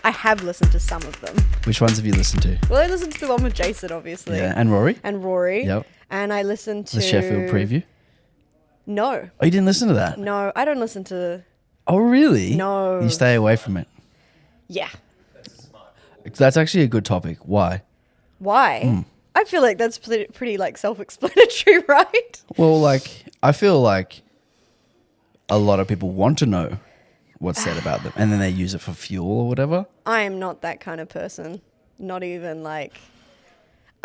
I have listened to some of them. Which ones have you listened to? Well, I listened to the one with Jason, obviously. Yeah, and Rory? Yep. And I listened to... The Sheffield preview? No. Oh, you didn't listen to that? No, I don't listen to... Oh, really? No. You stay away from it? Yeah. That's actually a good topic. Why? Why? I feel like that's pretty like self-explanatory, right? Well, like, I feel like a lot of people want to know what's said about them, and then they use it for fuel or whatever. I am not that kind of person. Not even like...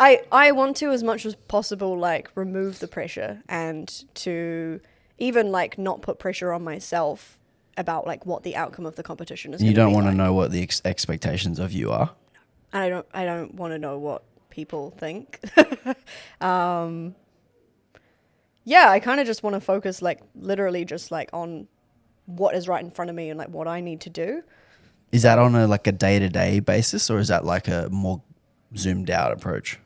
I want to, as much as possible, like, remove the pressure and to even, like, not put pressure on myself about, like, what the outcome of the competition is. You don't want to know what the expectations of you are? I don't want to know what people think. Yeah, I kind of just want to focus, like, literally just, like, on what is right in front of me and, like, what I need to do. Is that on a day-to-day basis, or is that like a more zoomed out approach?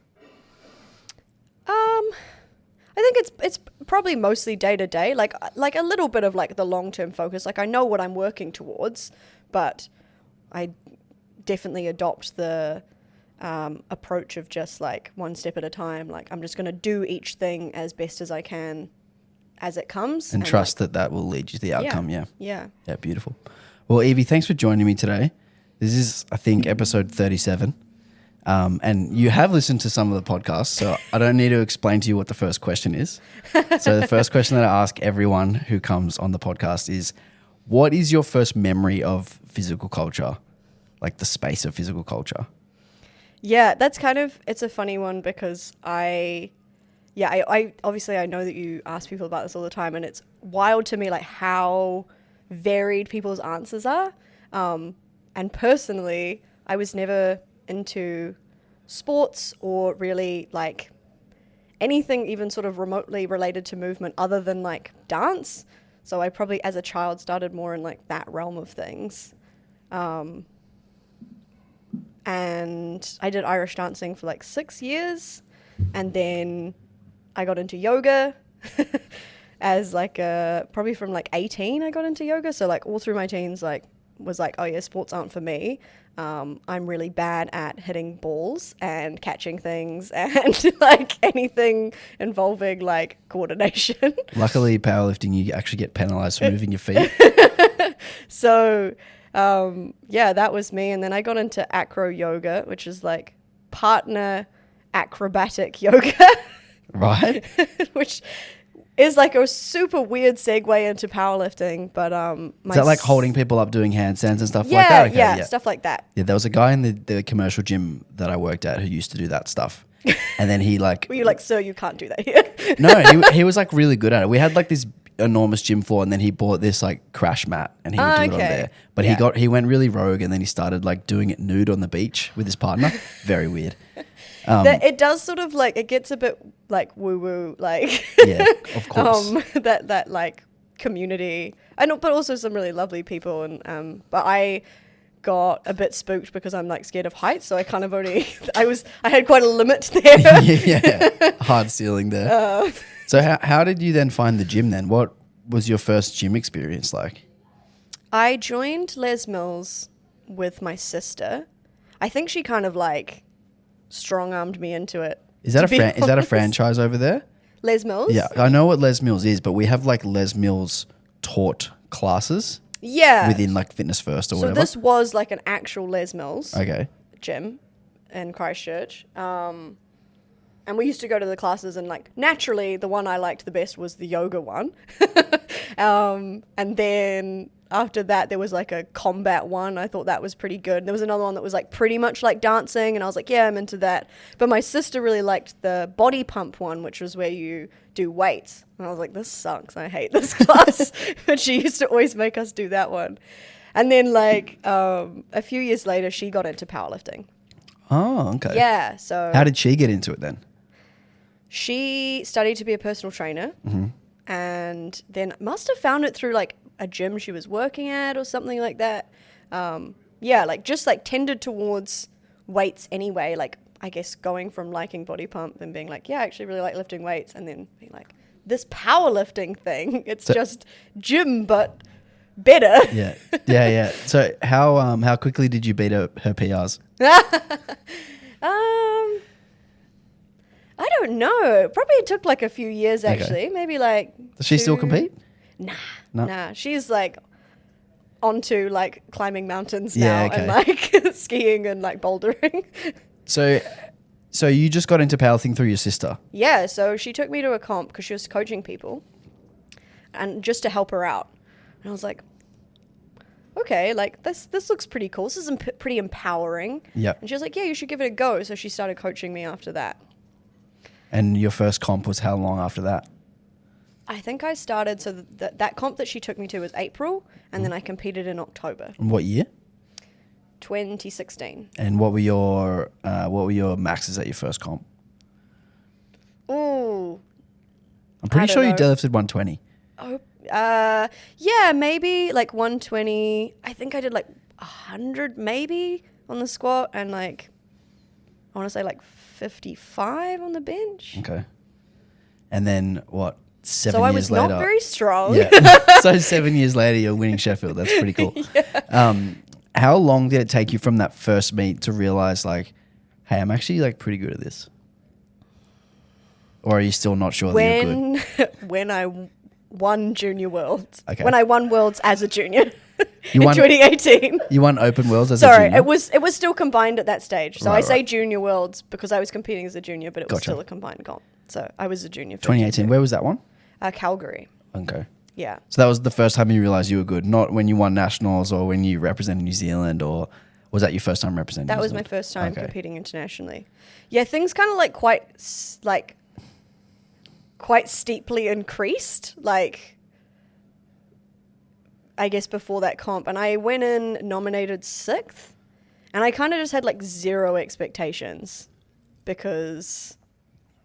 I think it's probably mostly day to day, like a little bit of like the long term focus. Like I know what I'm working towards, but I definitely adopt the approach of just like one step at a time. Like I'm just going to do each thing as best as I can as it comes. And trust like, that will lead you to the outcome. Yeah. Yeah. Yeah. Beautiful. Well, Evie, thanks for joining me today. This is, I think, episode 37. And you have listened to some of the podcasts, so I don't need to explain to you what the first question is. So the first question that I ask everyone who comes on the podcast is, what is your first memory of physical culture, like the space of physical culture? Yeah, that's it's a funny one because I obviously I know that you ask people about this all the time, and it's wild to me like how varied people's answers are. And personally, I was never into sports or really like anything even sort of remotely related to movement other than like dance. So I probably as a child started more in like that realm of things. And I did Irish dancing for like 6 years, and then I got into yoga as like probably from like 18 I got into yoga. So like all through my teens like was like, oh yeah, sports aren't for me. I'm really bad at hitting balls and catching things and like anything involving like coordination. Luckily, powerlifting, you actually get penalized for moving your feet. So, yeah, that was me. And then I got into acro yoga, which is like partner acrobatic yoga. Right. Which is like a super weird segue into powerlifting, but is that like holding people up doing handstands and stuff yeah, like that? Okay, yeah, stuff like that. Yeah, there was a guy in the commercial gym that I worked at who used to do that stuff, and then he like... Were you like, sir, you can't do that here? No, he was like really good at it. We had like this enormous gym floor, and then he bought this like crash mat, and he would do it on there. But he went really rogue, and then he started like doing it nude on the beach with his partner. Very weird. It does sort of like, it gets a bit like woo woo, like yeah, of course. That like community, but also some really lovely people, and but I got a bit spooked because I'm like scared of heights, so I kind of I had quite a limit there. yeah, hard ceiling there. So how did you then find the gym then? What was your first gym experience like? I joined Les Mills with my sister. I think she kind of like strong-armed me into it. Is that a franchise over there? Les Mills? Yeah, I know what Les Mills is, but we have like Les Mills taught classes. Yeah. Within like Fitness First or whatever. So this was like an actual Les Mills gym in Christchurch. And we used to go to the classes, and like naturally the one I liked the best was the yoga one. And then after that there was like a combat one. I thought that was pretty good. There was another one that was like pretty much like dancing, and I was like, yeah, I'm into that. But my sister really liked the body pump one, which was where you do weights. And I was like, this sucks. I hate this class. But she used to always make us do that one. And then like a few years later, she got into powerlifting. Oh, okay. Yeah. So how did she get into it then? She studied to be a personal trainer, and then must have found it through like a gym she was working at or something like that. Yeah, like just like tended towards weights anyway. Like I guess going from liking body pump and being like, yeah, I actually really like lifting weights, and then being like, this powerlifting thing, it's just gym but better. Yeah. So how quickly did you beat her PRs? I don't know. Probably it took like a few years actually. Maybe like. Does she still 2 compete? Nah. She's like onto like climbing mountains Yeah, now and like skiing and like bouldering. So you just got into powerlifting through your sister? Yeah. So she took me to a comp because she was coaching people, and just to help her out. And I was like, okay, like this looks pretty cool. This is pretty empowering. Yeah. And she was like, yeah, you should give it a go. So she started coaching me after that. And your first comp was how long after that? I think I started, so that comp that she took me to was April, and then I competed in October. And what year? 2016. And what were your maxes at your first comp? Ooh. I'm pretty sure you deadlifted 120. Oh, yeah, maybe like 120. I think I did like 100 maybe on the squat, and like, I want to say like 55 on the bench. Okay. And then what? 7 so years I was later. not very strong. Yeah. So 7 years later, you're winning Sheffield. That's pretty cool. Yeah. How long did it take you from that first meet to realize like, hey, I'm actually like pretty good at this? Or are you still not sure that you're good? When I won Junior Worlds. Okay. When I won Worlds as a junior You in won- 2018. You won Open Worlds as a Sorry, junior? it was still combined at that stage. So Right, I say right. Junior Worlds because I was competing as a junior, but it was Gotcha. still a combined comp. So I was a junior. For 2018. Where was that one? Calgary. Okay. Yeah. So that was the first time you realized you were good, not when you won nationals or when you represented New Zealand, or was that your first time representing That New was my Zealand? first time Okay. competing internationally. Yeah, things kind of like quite steeply increased, like I guess before that comp, and I went in nominated 6th, and I kind of just had like zero expectations because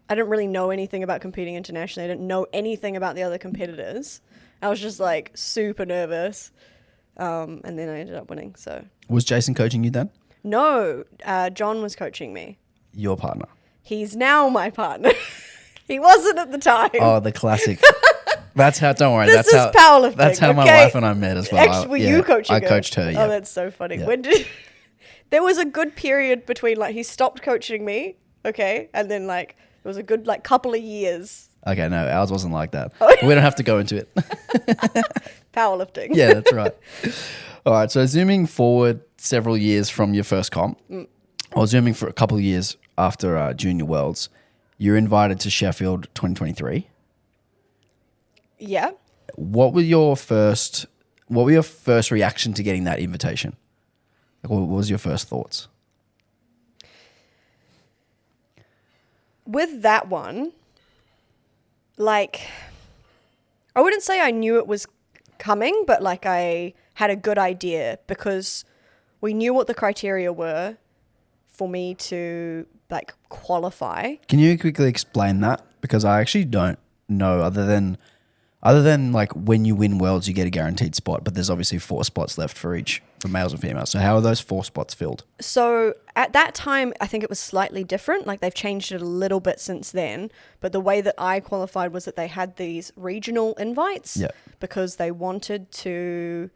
I didn't really know anything about competing internationally. I didn't know anything about the other competitors. I was just like super nervous, and then I ended up winning. So Was Jason coaching you then? no, John was coaching me. Your partner? He's now my partner. He wasn't at the time. Oh, the classic. That's how, don't worry. This that's is how, powerlifting. That's how my okay? wife and I met as well. Actually, were you coaching I her? coached her, yeah. Oh, that's so funny. Yeah. When did there was a good period between like he stopped coaching me, okay, and then like it was a good like couple of years Okay, no, ours wasn't like that. Oh. But we don't have to go into it. powerlifting. Yeah, that's right. All right, so zooming forward several years from your first comp, or zooming for a couple of years after Junior Worlds, you're invited to Sheffield 2023. Yeah. What were your first reaction to getting that invitation? Like, what was your first thoughts? With that one, like, I wouldn't say I knew it was coming, but like I had a good idea because we knew what the criteria were for me to like qualify. Can you quickly explain that? Because I actually don't know, other than like when you win worlds, you get a guaranteed spot, but there's obviously 4 spots left for each, for males and females. So how are those 4 spots filled? So at that time, I think it was slightly different. Like they've changed it a little bit since then. But the way that I qualified was that they had these regional invites because they wanted to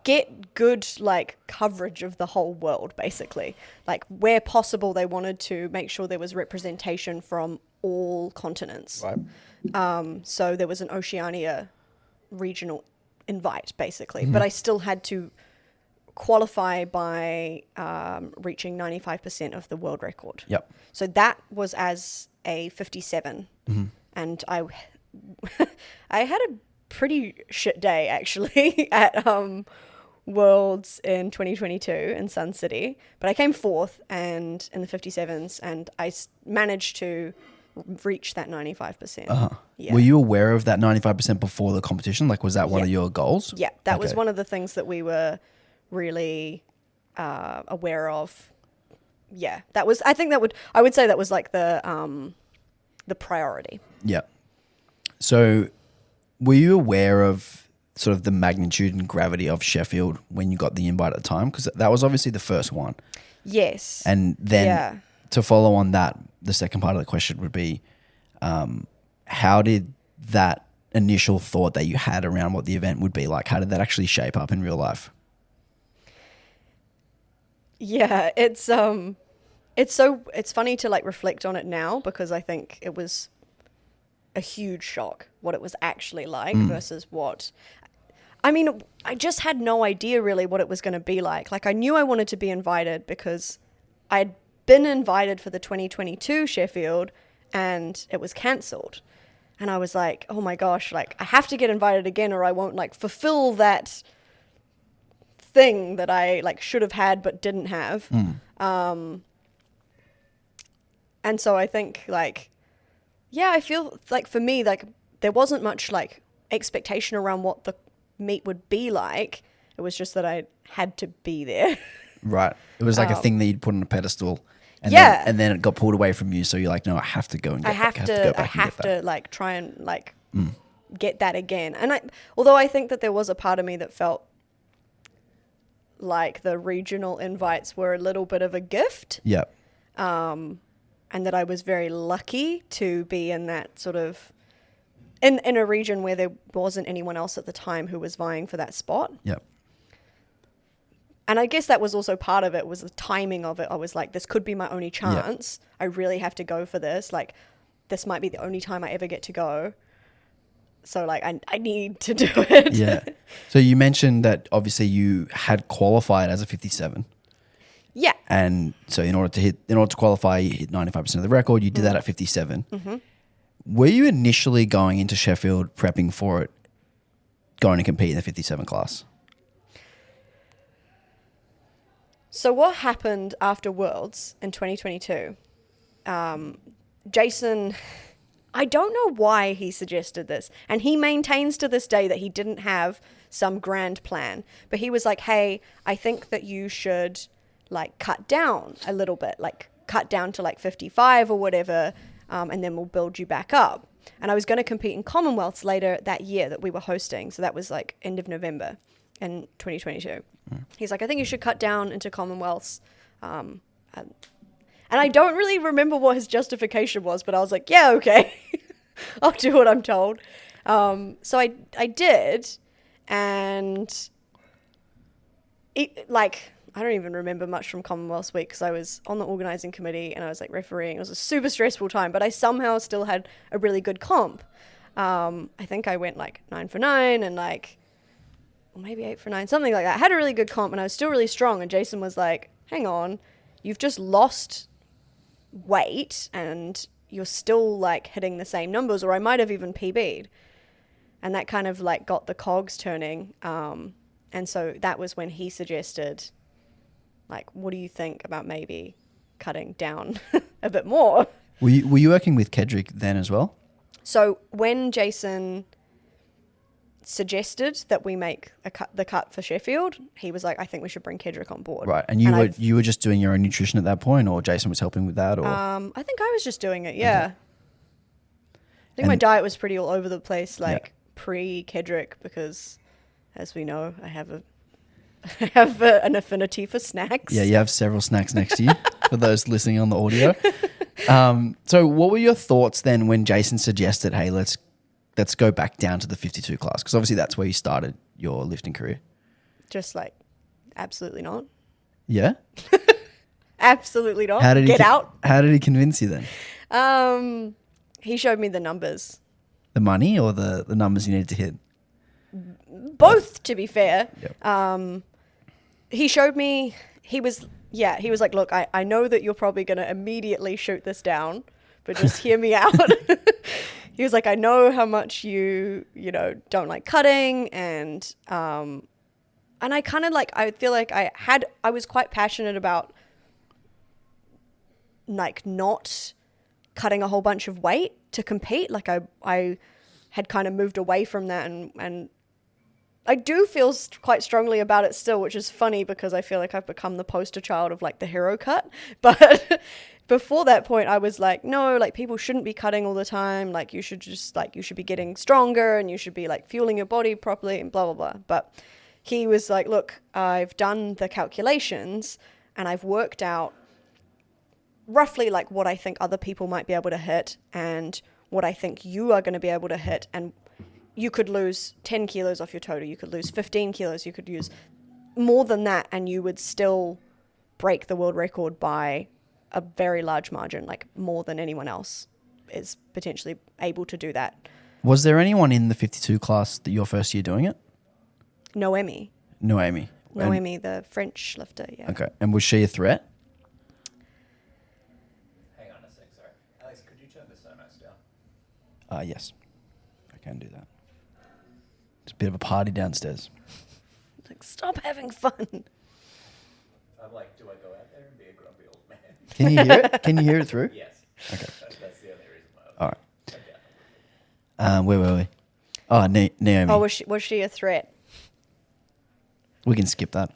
get good like coverage of the whole world, basically. Like where possible, they wanted to make sure there was representation from all continents. Right. So there was an Oceania regional invite, basically. But I still had to qualify by reaching 95% of the world record. Yep. So that was as a 57. And I had a pretty shit day, actually, at Worlds in 2022 in Sun City. But I came 4th and in the 57s, and I managed to reach that 95%. Yeah. Were you aware of that 95% before the competition? Like, was that one of your goals? Yeah, that was Okay. one of the things that we were really aware of. Yeah, that was. I would say that was like the priority. Yeah. So, were you aware of sort of the magnitude and gravity of Sheffield when you got the invite at the time? Because that was obviously the first one. Yes. And then Yeah. to follow on that, the second part of the question would be, how did that initial thought that you had around what the event would be like? How did that actually shape up in real life? Yeah, it's funny to like reflect on it now, because I think it was a huge shock what it was actually like versus what, I mean, I just had no idea really what it was going to be like. Like, I knew I wanted to be invited because I'd been invited for the 2022 Sheffield and it was cancelled. And I was like, oh my gosh, like I have to get invited again or I won't like fulfill that thing that I like should have had but didn't have. And so I think like, yeah, I feel like for me, like there wasn't much like expectation around what the meet would be like. It was just that I had to be there. Right. It was like a thing that you'd put on a pedestal. And Yeah. then it got pulled away from you. So you're like, no, I have to go and get I have back. to, I have to like try and like get that again. And although I think that there was a part of me that felt like the regional invites were a little bit of a gift. Yeah. And that I was very lucky to be in that sort of, in a region where there wasn't anyone else at the time who was vying for that spot. Yep. And I guess that was also part of it, was the timing of it. I was like, this could be my only chance. Yep. I really have to go for this. Like, this might be the only time I ever get to go. So, like, I need to do it. Yeah. So you mentioned that obviously you had qualified as a 57. Yeah. And so in order to qualify, you hit 95% of the record. You did that at 57. Mm-hmm. Were you initially going into Sheffield prepping for it, going to compete in the 57 class? So what happened after Worlds in 2022? Jason, I don't know why he suggested this, and he maintains to this day that he didn't have some grand plan, but he was like, hey, I think that you should like cut down a little bit, like cut down to like 55 or whatever, and then we'll build you back up. And I was going to compete in Commonwealths later that year that we were hosting. So that was like end of November in 2022. He's like, I think you should cut down into Commonwealths. And I don't really remember what his justification was, but I was like, yeah, okay. I'll do what I'm told. So I did. And it, like, I don't even remember much from Commonwealths week because I was on the organising committee and I was like refereeing. It was a super stressful time, but I somehow still had a really good comp. I think I went like 9 for 9 and like, or maybe 8 for 9, something like that. I had a really good comp and I was still really strong. And Jason was like, hang on, you've just lost weight and you're still like hitting the same numbers, or I might have even PB'd. And that kind of like got the cogs turning. And so that was when he suggested, like, what do you think about maybe cutting down a bit more? Were you working with Kedrick then as well? So when Jason suggested that we make the cut for Sheffield, he was like, I think we should bring Kedrick on board. Right. And you were just doing your own nutrition at that point, or Jason was helping with that? Or I think I was just doing it, yeah. Okay. I think my diet was pretty all over the place, like pre-Kedrick, because as we know, I have an affinity for snacks. Yeah, you have several snacks next to you for those listening on the audio. So what were your thoughts then when Jason suggested, hey, let's go back down to the 52 class? Because obviously that's where you started your lifting career. Just like, absolutely not. Yeah? Absolutely not. Get out. How did he convince you then? He showed me the numbers. The money or the numbers you needed to hit? Both, to be fair. Yep. He showed me, he was like, look, I know that you're probably going to immediately shoot this down, but just hear me out. He was like, I know how much you don't like cutting. And I kind of like, I feel like I was quite passionate about like not cutting a whole bunch of weight to compete. Like I had kind of moved away from that and I do feel quite strongly about it still, which is funny because I feel like I've become the poster child of like the hero cut. But before that point, I was like, no, like people shouldn't be cutting all the time. Like you should be getting stronger and you should be like fueling your body properly and blah, blah, blah. But he was like, look, I've done the calculations and I've worked out roughly like what I think other people might be able to hit and what I think you are going to be able to hit. And you could lose 10 kilos off your total, you could lose 15 kilos, you could use more than that, and you would still break the world record by a very large margin, like more than anyone else is potentially able to do that. Was there anyone in the 52 class that your first year doing it? Noemi, the French lifter, yeah. Okay. And was she a threat? Hang on a sec, sorry. Alex, could you turn the Sonos down? Yes. I can do that. It's a bit of a party downstairs. Like, stop having fun. I'm like, do I go out there and be a grumpy old man? Can you hear it? Can you hear it through? Yes. Okay. That's the only reason why. All right. Okay. Where were we? Oh, Naomi. Oh, was she a threat? We can skip that.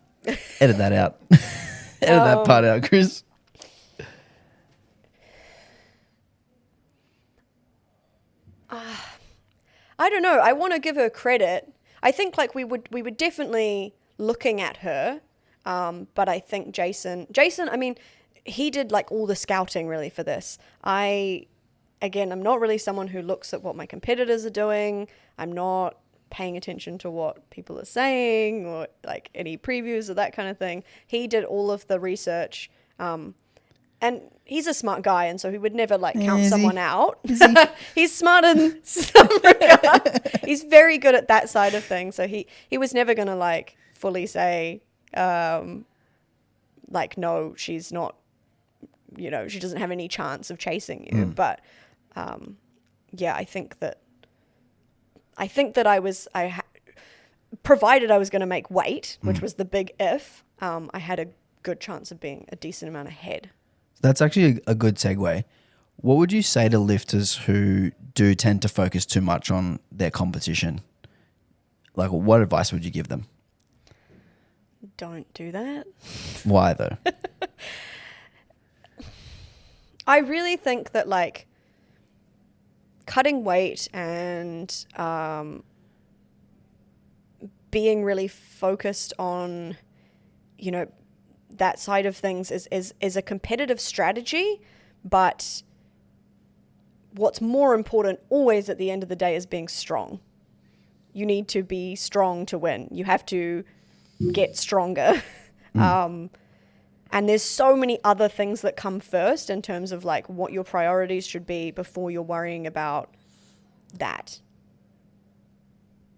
Edit that out. Edit that part out, Chris. I don't know. I want to give her credit. I think like we were definitely looking at her, but I think Jason, I mean, he did like all the scouting really for this. I'm not really someone who looks at what my competitors are doing. I'm not paying attention to what people are saying or like any previews or that kind of thing. He did all of the research, and he's a smart guy, and so he would never like count someone out. He's smart in some regards. He's very good at that side of things. So he was never gonna like fully say, like, no, she's not, you know, she doesn't have any chance of chasing you. But yeah, I think that provided I was going to make weight, which was the big if, I had a good chance of being a decent amount ahead. That's actually a good segue. What would you say to lifters who do tend to focus too much on their competition? Like, what advice would you give them? Don't do that. Why though? I really think that like cutting weight and being really focused on, you know, that side of things is a competitive strategy, but what's more important always at the end of the day is being strong. You need to be strong to win. You have to get stronger. And there's so many other things that come first in terms of like what your priorities should be before you're worrying about that.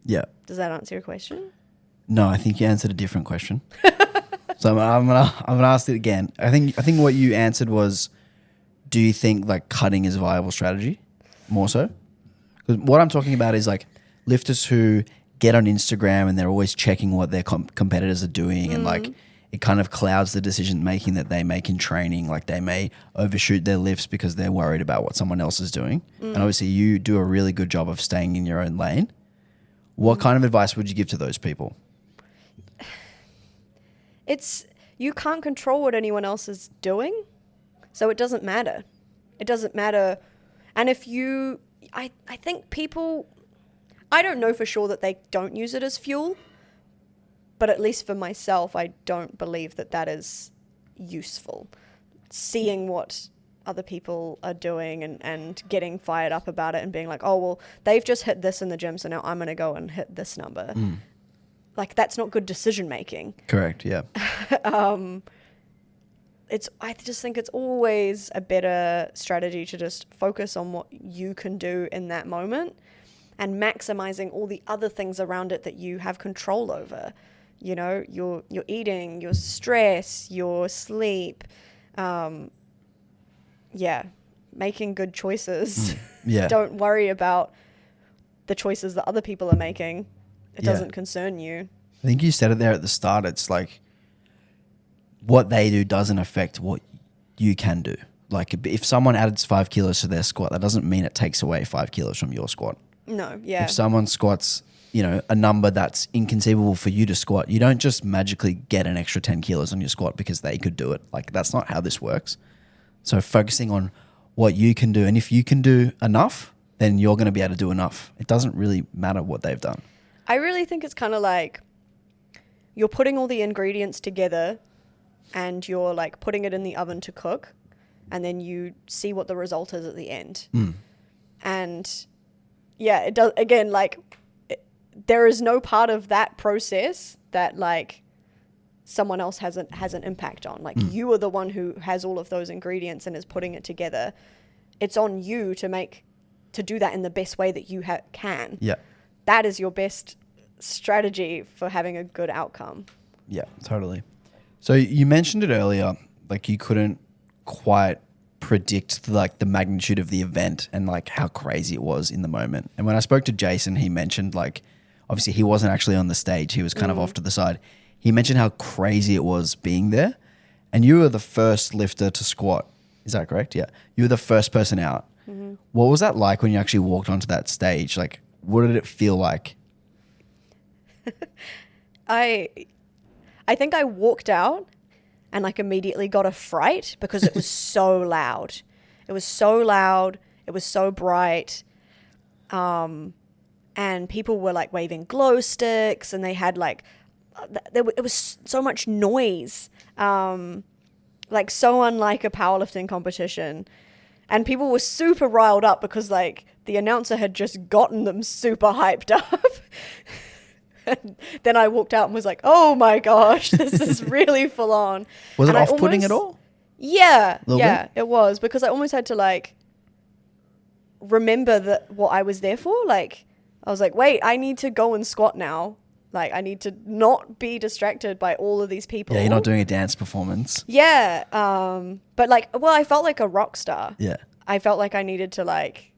Yeah. Does that answer your question? No, I think you answered a different question. So I'm gonna ask it again. I think what you answered was, do you think like cutting is a viable strategy? More so? Because what I'm talking about is like lifters who get on Instagram and they're always checking what their competitors are doing, and like it kind of clouds the decision making that they make in training. Like they may overshoot their lifts because they're worried about what someone else is doing. And obviously you do a really good job of staying in your own lane. What kind of advice would you give to those people? You can't control what anyone else is doing, so it doesn't matter. It doesn't matter. And if I think people, I don't know for sure that they don't use it as fuel, but at least for myself, I don't believe that is useful. Seeing what other people are doing and getting fired up about it and being like, oh, well, they've just hit this in the gym, so now I'm going to go and hit this number. Like, that's not good decision making. Correct, yeah. I just think it's always a better strategy to just focus on what you can do in that moment and maximizing all the other things around it that you have control over. You know, your eating, your stress, your sleep, making good choices. Yeah. Don't worry about the choices that other people are making. It doesn't concern you. I think you said it there at the start. It's like what they do doesn't affect what you can do. Like if someone adds 5 kilos to their squat, that doesn't mean it takes away 5 kilos from your squat. No, yeah. If someone squats, you know, a number that's inconceivable for you to squat, you don't just magically get an extra 10 kilos on your squat because they could do it. Like that's not how this works. So focusing on what you can do, and if you can do enough, then you're going to be able to do enough. It doesn't really matter what they've done. I really think it's kind of like you're putting all the ingredients together and you're like putting it in the oven to cook, and then you see what the result is at the end. And yeah, it does, again, like there is no part of that process that like someone else has an impact on. Like you are the one who has all of those ingredients and is putting it together. It's on you to do that in the best way that you can. Yeah. That is your best strategy for having a good outcome. Yeah, totally. So you mentioned it earlier, like you couldn't quite predict like the magnitude of the event and like how crazy it was in the moment. And when I spoke to Jason, he mentioned like, obviously he wasn't actually on the stage. He was kind of off to the side. He mentioned how crazy it was being there. And you were the first lifter to squat. Is that correct? Yeah. You were the first person out. Mm-hmm. What was that like when you actually walked onto that stage? Like, what did it feel like? I think I walked out and like immediately got a fright because it was so loud. It was so loud. It was so bright. And people were like waving glow sticks and they had like, it was so much noise. Like so unlike a powerlifting competition. And people were super riled up because like the announcer had just gotten them super hyped up. And then I walked out and was like, oh my gosh, this is really full on. Was it off-putting at all? Yeah, it was, because I almost had to like remember what I was there for. Like I was like, wait, I need to go and squat now. Like I need to not be distracted by all of these people. Yeah, you're not doing a dance performance. Yeah, but like, well, I felt like a rock star. Yeah. I felt like I needed to like,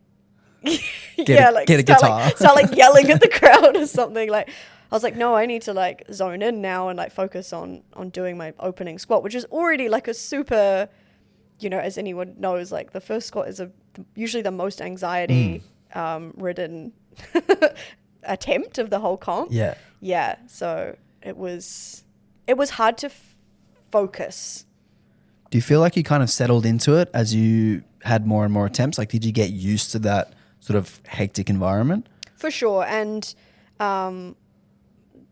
get a guitar. Start like yelling at the crowd or something. Like I was like, no, I need to like zone in now and like focus on doing my opening squat, which is already like a super, you know, as anyone knows, like the first squat is usually the most anxiety ridden attempt of the whole comp. Yeah. Yeah. So it was hard to focus. Do you feel like you kind of settled into it as you had more and more attempts? Like, did you get used to that sort of hectic environment? For sure. And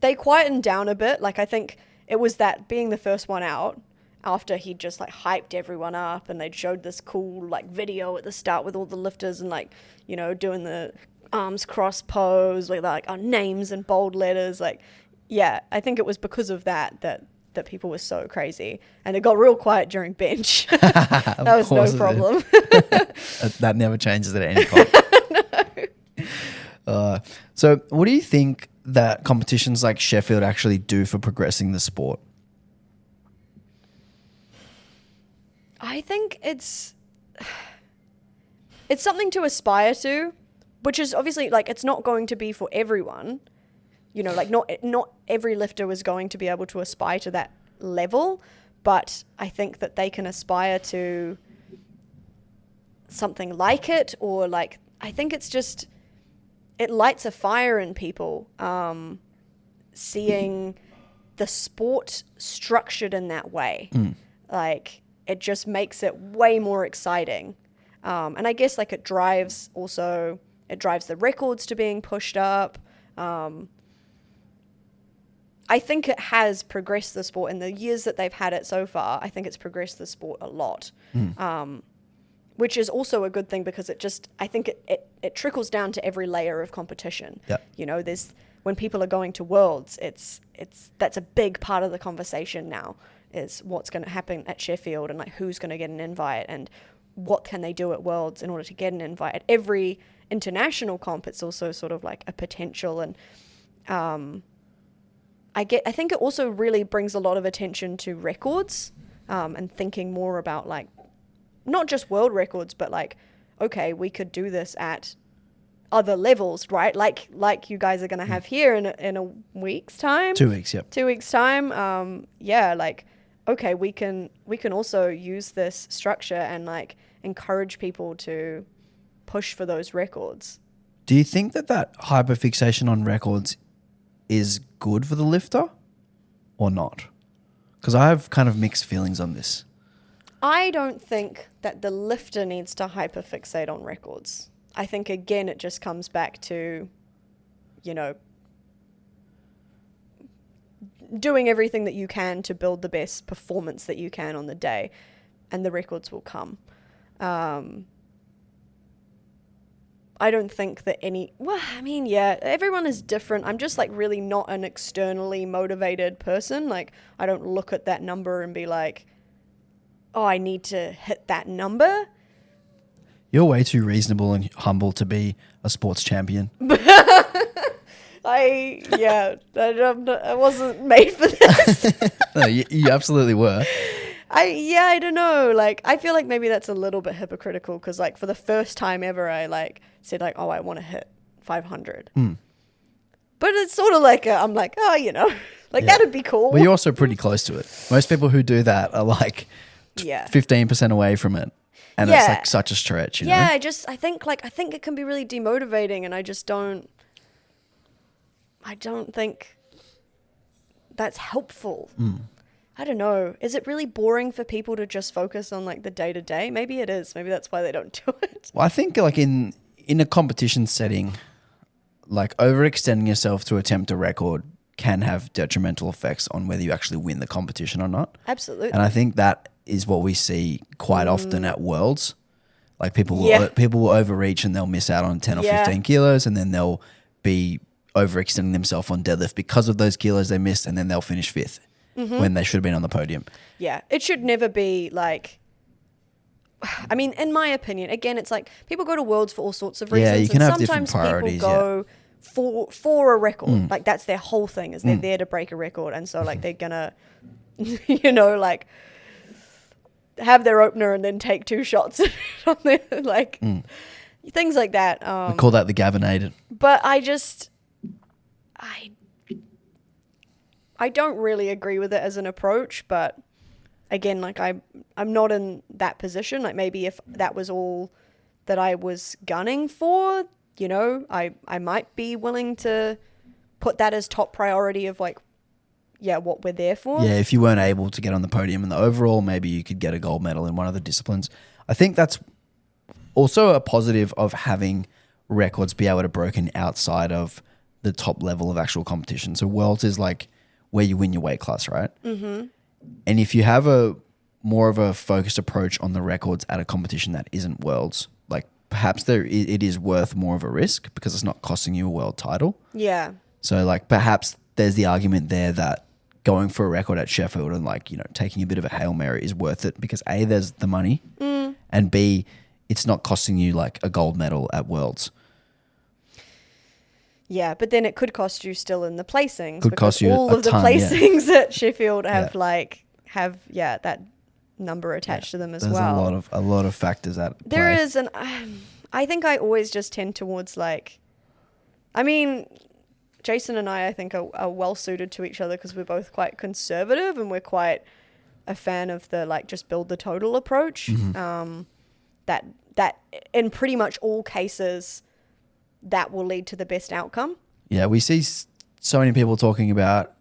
they quietened down a bit. Like, I think it was that being the first one out after he just like hyped everyone up and they showed this cool like video at the start with all the lifters and like, you know, doing the arms cross pose with like our names in bold letters. Like, yeah, I think it was because of that people were so crazy, and it got real quiet during bench. That was no problem. That never changes at any point. No. So what do you think that competitions like Sheffield actually do for progressing the sport? I think it's something to aspire to, which is obviously like it's not going to be for everyone. You know, like not every lifter was going to be able to aspire to that level, but I think that they can aspire to something like it, or like, I think it's just, it lights a fire in people, seeing the sport structured in that way. Like, it just makes it way more exciting. And I guess like it drives the records to being pushed up. I think it has progressed the sport in the years that they've had it so far. I think it's progressed the sport a lot, which is also a good thing because I think it trickles down to every layer of competition. Yeah. You know, when people are going to Worlds, that's a big part of the conversation now, is what's going to happen at Sheffield and like who's going to get an invite and what can they do at Worlds in order to get an invite. At every international comp, it's also sort of like a potential, and I think it also really brings a lot of attention to records, and thinking more about like not just world records, but like, okay, we could do this at other levels, right? Like you guys are going to have here in a week's time. 2 weeks, yep. 2 weeks time. Yeah, like, okay, we can also use this structure and like encourage people to push for those records. Do you think that hyperfixation on records is good for the lifter or not? Because I have kind of mixed feelings on this. I don't think that the lifter needs to hyperfixate on records. I think, again, it just comes back to, you know, doing everything that you can to build the best performance that you can on the day, and the records will come. I don't think that everyone is different. I'm just like really not an externally motivated person. Like I don't look at that number and be like, oh, I need to hit that number. You're way too reasonable and humble to be a sports champion. I wasn't made for this. No, you absolutely were. I don't know. Like, I feel like maybe that's a little bit hypocritical because, like, for the first time ever, I like said like, oh, I want to hit 500. But it's sort of like I'm like, oh, that'd be cool. Well, you're also pretty close to it. Most people who do that are like 15% away from it. And it's like such a stretch, you know? I think it can be really demotivating, and I don't think that's helpful. I don't know. Is it really boring for people to just focus on like the day to day? Maybe it is. Maybe that's why they don't do it. Well, I think like in a competition setting, like overextending yourself to attempt a record can have detrimental effects on whether you actually win the competition or not. Absolutely. And I think that is what we see quite often at Worlds. Like people will overreach and they'll miss out on 10 or 15 kilos, and then they'll be overextending themselves on deadlift because of those kilos they missed, and then they'll finish fifth when they should have been on the podium. Yeah. It should never be like, I mean, in my opinion, again, it's like people go to Worlds for all sorts of reasons. Yeah, you can have sometimes different priorities. People go for a record. Like that's their whole thing, is they're there to break a record. And so like they're gonna, like have their opener and then take 2 shots on there, like things like that. We call that the Gavinated. But I don't really agree with it as an approach, but again, like I'm not in that position. Like maybe if that was all that I was gunning for, I might be willing to put that as top priority of like, what we're there for. Yeah, if you weren't able to get on the podium in the overall, maybe you could get a gold medal in one of the disciplines. I think that's also a positive of having records be able to broken outside of the top level of actual competition. So Worlds is like where you win your weight class, right? Mm-hmm. And if you have a more of a focused approach on the records at a competition that isn't Worlds, like perhaps it is worth more of a risk because it's not costing you a world title. Yeah. So like perhaps there's the argument there that going for a record at Sheffield and like, taking a bit of a Hail Mary is worth it because A, there's the money, and B, it's not costing you like a gold medal at Worlds. Yeah, but then it could cost you still in the placings. Could cost you all a of the ton, placings at Sheffield have that number attached to them as well. There's a lot of factors at play. There is, and I think I always just tend towards like, I mean, Jason and I think are well suited to each other because we're both quite conservative and we're quite a fan of the like just build the total approach. That in pretty much all cases that will lead to the best outcome. Yeah, we see so many people talking about,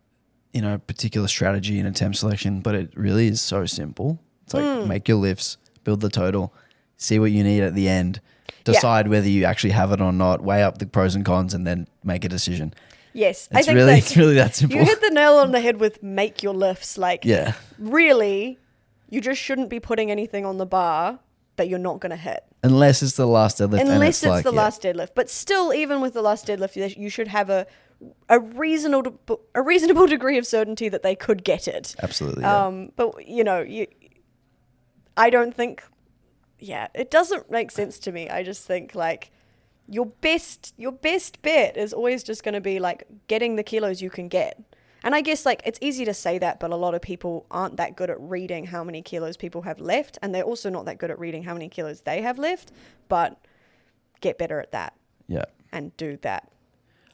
particular strategy and attempt selection, but it really is so simple. It's like make your lifts, build the total, see what you need at the end, decide whether you actually have it or not, weigh up the pros and cons, and then make a decision. Yes, it's really that simple. You hit the nail on the head with make your lifts. Like, really, you just shouldn't be putting anything on the bar that you're not going to hit. Unless it's the last deadlift. Unless it's the last deadlift. But still, even with the last deadlift, you should have a reasonable degree of certainty that they could get it. Absolutely. But, I don't think, it doesn't make sense to me. I just think, like, your best bet is always just going to be, like, getting the kilos you can get. And I guess, like, it's easy to say that, but a lot of people aren't that good at reading how many kilos people have left, and they're also not that good at reading how many kilos they have left, but get better at that. Yeah. And do that.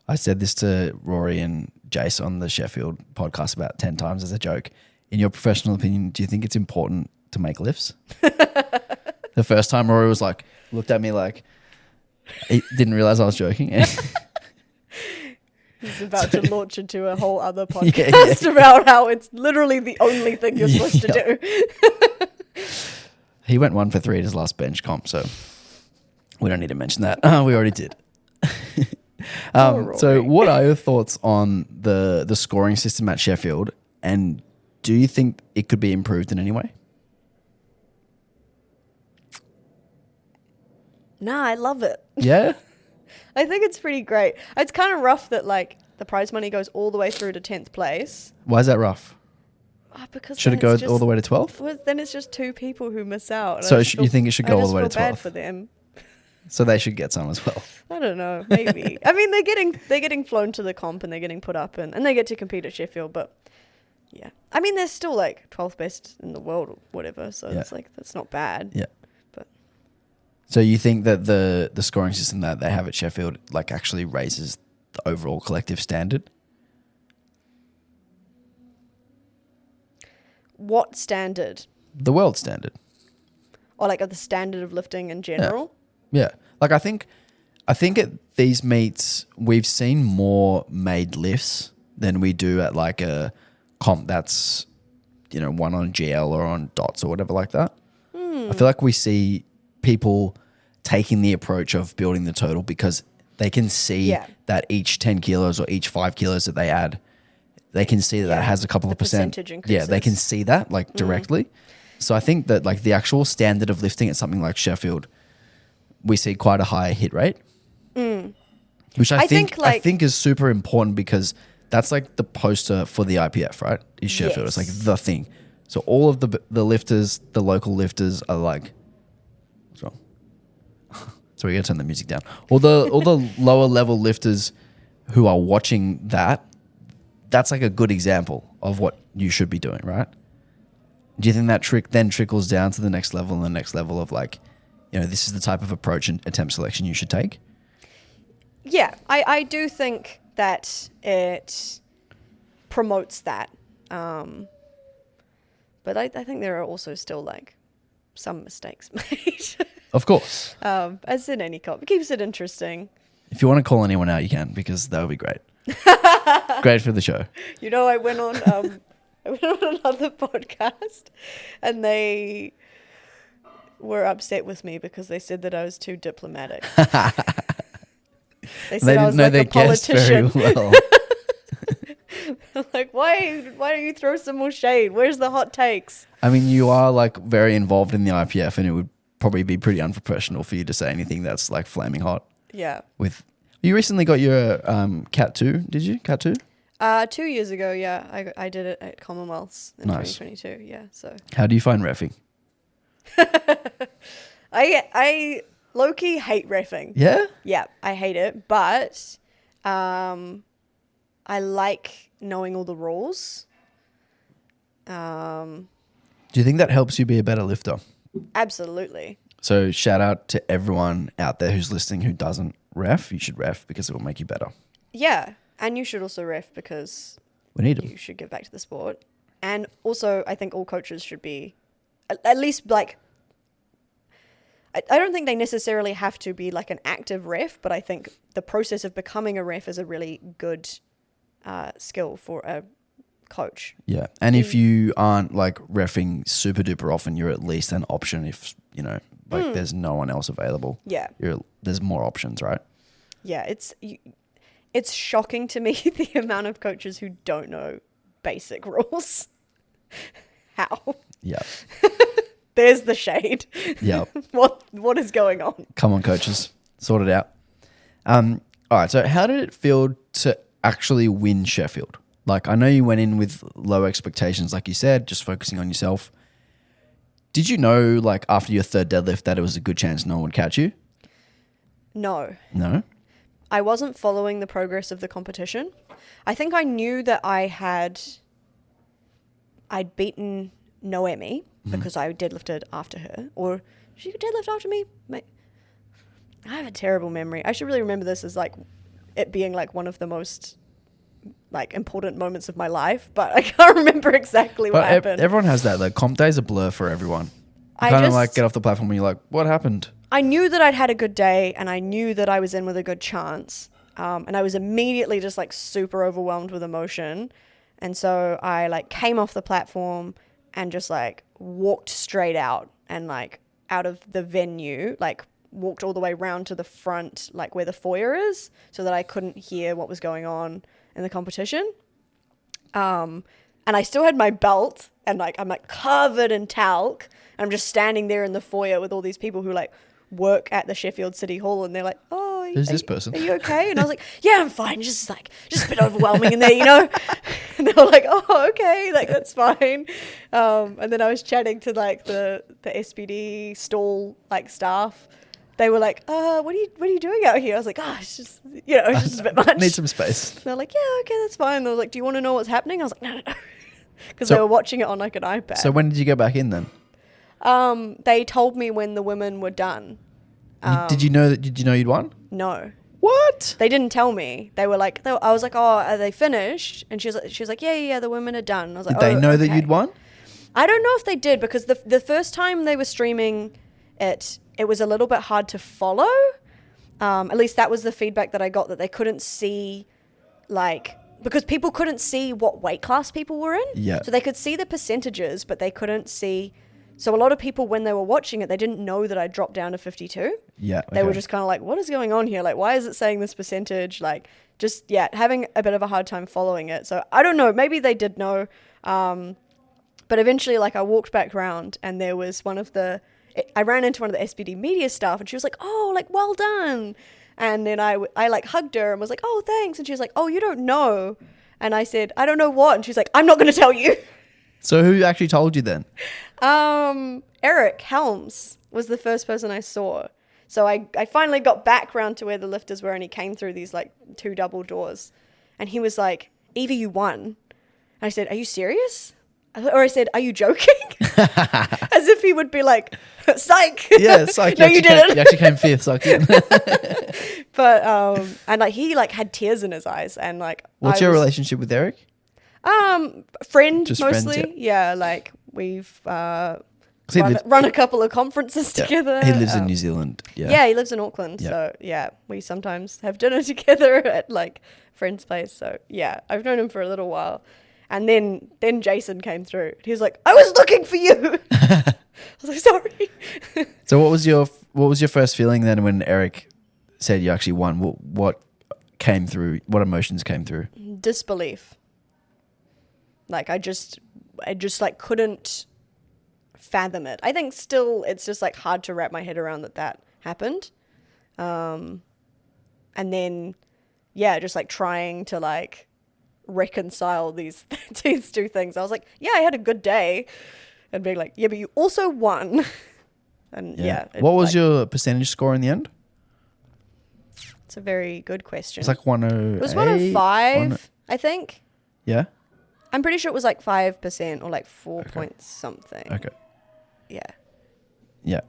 I said this to Rory and Jace on the Sheffield podcast about 10 times as a joke. In your professional opinion, do you think it's important to make lifts? The first time Rory was like, looked at me like, he didn't realize I was joking. He's about to launch into a whole other podcast about how it's literally the only thing you're supposed to do. He went 1 for 3 at his last bench comp, so we don't need to mention that. We already did. So what are your thoughts on the scoring system at Sheffield, and do you think it could be improved in any way? Nah, I love it. Yeah? I think it's pretty great. It's kind of rough that like the prize money goes all the way through to 10th place. Why is that rough? Because should it go all the way to 12th? Well, then it's just 2 people who miss out. So you think it should go all the way to 12th? I just feel bad for them. So they should get some as well. I don't know, maybe. I mean, they're getting flown to the comp and they're getting put up and they get to compete at Sheffield, but yeah. I mean, they're still like 12th best in the world or whatever, so it's like that's not bad. Yeah. But so you think that the scoring system that they have at Sheffield like actually raises the overall collective standard? What standard? The world standard. Or like the standard of lifting in general? Yeah. Like I think at these meets we've seen more made lifts than we do at like a comp that's, one on GL or on dots or whatever like that. I feel like we see people taking the approach of building the total because they can see that each 10 kilos or each 5 kilos that they add, they can see that has a couple of percent. Yeah, they can see that like directly. So I think that like the actual standard of lifting at something like Sheffield, we see quite a high hit rate, which I think is super important because that's like the poster for the IPF, right? Is Sheffield? It's like the thing. So all of the lifters, the local lifters are like, what's wrong? So we gotta turn the music down. All the lower level lifters who are watching that's like a good example of what you should be doing, right? Do you think that then trickles down to the next level and the next level of like, this is the type of approach and attempt selection you should take? Yeah, I do think that it promotes that. But I think there are also still like some mistakes made. Of course. As in any comp. It keeps it interesting. If you want to call anyone out, you can, because that would be great. Great for the show. I went on another podcast and they were upset with me because they said that I was too diplomatic. They said I was like a politician. Very well. Like, why don't you throw some more shade? Where's the hot takes? I mean, you are like very involved in the IPF and it would probably be pretty unprofessional for you to say anything that's like flaming hot. Yeah. You recently got your Cat 2, did you? Cat 2? 2 years ago, yeah. I did it at Commonwealths in 2022, yeah. So how do you find reffing? I low-key hate reffing. Yeah? Yeah, I hate it, but I like knowing all the rules. Do you think that helps you be a better lifter? Absolutely. So shout out to everyone out there who's listening who doesn't ref. You should ref because it will make you better. Yeah, and you should also ref because we need them. You should give back to the sport. And also, I think all coaches should be, at least like, I don't think they necessarily have to be like an active ref, but I think the process of becoming a ref is a really good skill for a coach. Yeah, and if you aren't like reffing super duper often, you're at least an option if, there's no one else available. Yeah. There's more options, right? Yeah, it's shocking to me the amount of coaches who don't know basic rules. How? Yeah. There's the shade. Yeah. What is going on? Come on, coaches. Sort it out. All right, so how did it feel to actually win Sheffield? Like, I know you went in with low expectations, like you said, just focusing on yourself. Did you know, like, after your third deadlift that it was a good chance no one would catch you? No. No? I wasn't following the progress of the competition. I think I knew that I'd beaten Noemi because I deadlifted after her. Or she could deadlift after me? I have a terrible memory. I should really remember this as, like, it being, like, one of the most, like, important moments of my life. But I can't remember exactly what happened. Everyone has that. Like, comp day's a blur for everyone. You kind of, like, get off the platform and you're like, what happened? I knew that I'd had a good day and I knew that I was in with a good chance. And I was immediately just, like, super overwhelmed with emotion. And so I, like, came off the platform and just, like, walked straight out and, like, out of the venue, like, walked all the way round to the front, like, where the foyer is, so that I couldn't hear what was going on in the competition. And I still had my belt and, like, I'm, like, covered in talc. And I'm just standing there in the foyer with all these people who, like, work at the Sheffield City Hall and they're like, oh, Who's this person? Are you okay? And I was like, yeah, I'm fine. Just a bit overwhelming in there, you know? And they were like, oh, okay, like, that's fine. And then I was chatting to like the SPD stall like staff. They were like, what are you doing out here? I was like, it's just, it's just a bit much. Need some space. They're like, yeah, okay, that's fine. They were like, do you want to know what's happening? I was like, no. Because they were watching it on like an iPad. So when did you go back in then? They told me when the women were done. Did you know you'd won? No. What? They didn't tell me. They were like, I was like, oh, are they finished? And she was like, yeah, the women are done. I was like, did they know that you'd won? I don't know if they did, because the first time they were streaming it was a little bit hard to follow. At least that was the feedback that I got, that they couldn't see, like, because people couldn't see what weight class people were in. Yeah. So they could see the percentages, but they couldn't see. So a lot of people, when they were watching it, they didn't know that I dropped down to 52. Yeah. They were just kind of like, what is going on here? Like, why is it saying this percentage? Like, just, having a bit of a hard time following it. So I don't know. Maybe they did know. But eventually, like, I walked back around and there was I ran into one of the SPD media staff and she was like, oh, like, well done. And then I like hugged her and was like, oh, thanks. And she was like, oh, you don't know. And I said, I don't know what. And she's like, I'm not going to tell you. So who actually told you then? Eric Helms was the first person I saw. So I finally got back round to where the lifters were, and he came through these like 2 double doors. And he was like, Evie, you won. And I said, are you serious? Or I said, are you joking? As if he would be like, psych. Yeah, psych. No, you didn't. You actually came 5th, psych. But, and like, he like had tears in his eyes, and like, what's your relationship with Eric? Friend, just mostly. Friends, yeah, like we've run a couple of conferences together. He lives in New Zealand. Yeah. Yeah, he lives in Auckland. Yeah. So yeah, we sometimes have dinner together at like friend's place. So yeah, I've known him for a little while. And then Jason came through. He was like, I was looking for you. I was like, sorry. So what was your first feeling then when Eric said you actually won? What came through? What emotions came through? Disbelief. Like I just like couldn't fathom it. I think still it's just like hard to wrap my head around that happened. And then just like trying to like reconcile these 2 things. I was like, I had a good day, and being like, but you also won. And what was your percentage score in the end? It's a very good question. It's like 108. It was 105, I think. Yeah. I'm pretty sure it was like 5% or like 4 point something. Okay. Yeah. Yeah.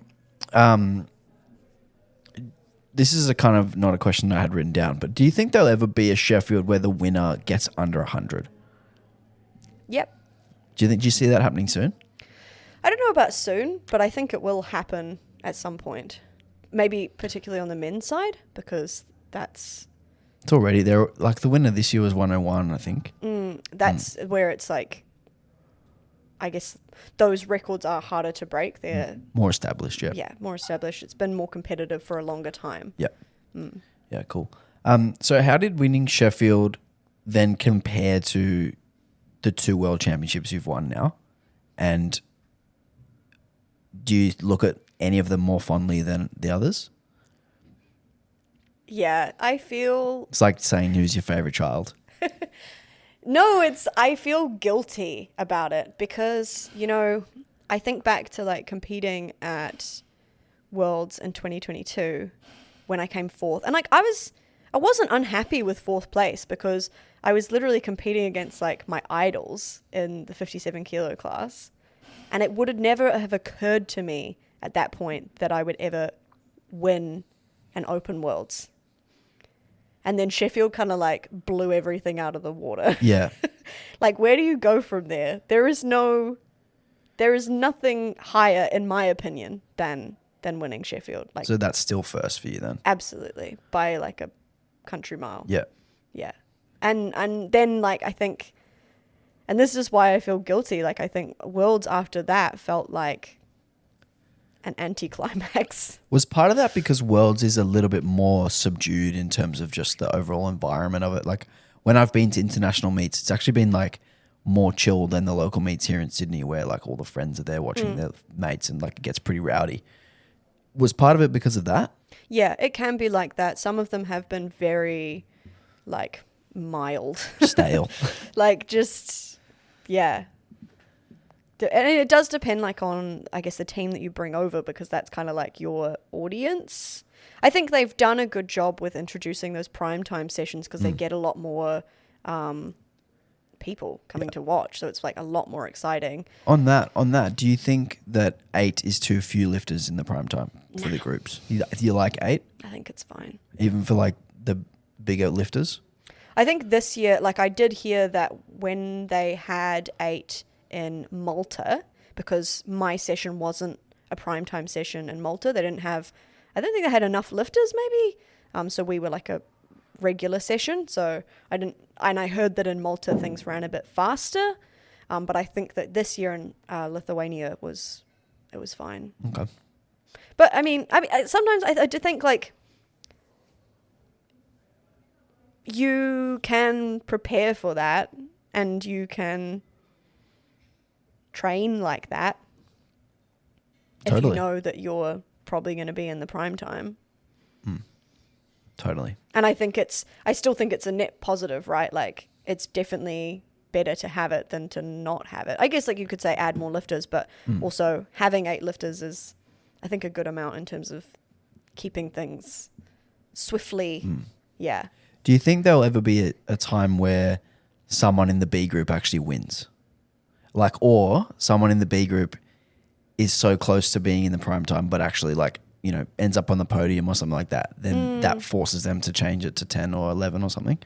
This is a kind of not a question I had written down, but do you think there'll ever be a Sheffield where the winner gets under 100? Yep. Do you see that happening soon? I don't know about soon, but I think it will happen at some point. Maybe particularly on the men's side, because it's already there. Like the winner this year was 101, I think. That's where it's like, I guess those records are harder to break. They're more established, yeah. Yeah, more established. It's been more competitive for a longer time. Yeah. Yeah, cool. So how did winning Sheffield then compare to the 2 world championships you've won now? And do you look at any of them more fondly than the others? Yeah, I feel... It's like saying who's your favorite child. No, I feel guilty about it because, I think back to like competing at Worlds in 2022 when I came 4th. And like I wasn't unhappy with 4th place because I was literally competing against like my idols in the 57 kilo class. And it would have never have occurred to me at that point that I would ever win an open Worlds. And then Sheffield kind of like blew everything out of the water. Yeah. Like, where do you go from there? There is nothing higher, in my opinion, than winning Sheffield. Like, so that's still first for you then? Absolutely. By like a country mile. Yeah. Yeah. And then like, I think, and this is why I feel guilty. Like, I think Worlds after that felt like an anticlimax. Was part of that because Worlds is a little bit more subdued in terms of just the overall environment of it? Like when I've been to international meets, it's actually been like more chill than the local meets here in Sydney where like all the friends are there watching their mates and like it gets pretty rowdy. Was part of it because of that? Yeah, it can be like that. Some of them have been very, like, mild. Stale. Like, just, yeah. And it does depend, like, on, I guess, the team that you bring over, because that's kind of like your audience. I think they've done a good job with introducing those primetime sessions, because they get a lot more people coming to watch. So it's, like, a lot more exciting. On that, do you think that 8 is too few lifters in the prime time for the groups? You like 8? I think it's fine. Even for, like, the bigger lifters? I think this year, like, I did hear that when they had 8 in Malta, because my session wasn't a primetime session in Malta, I don't think they had enough lifters, maybe. So we were like a regular session. So and I heard that in Malta things ran a bit faster. But I think that this year in Lithuania it was fine. Okay. But I mean, sometimes I do think, like, you can prepare for that and you can train like that if you know that you're probably going to be in the prime time. Totally. And I still think it's a net positive, right? Like, it's definitely better to have it than to not have it. I guess, like, you could say add more lifters, but also having 8 lifters is, I think, a good amount in terms of keeping things swiftly. Yeah. Do you think there'll ever be a time where someone in the B group actually wins? Like, or someone in the B group is so close to being in the prime time, but actually, like, you know, ends up on the podium or something like that, then that forces them to change it to 10 or 11 or something?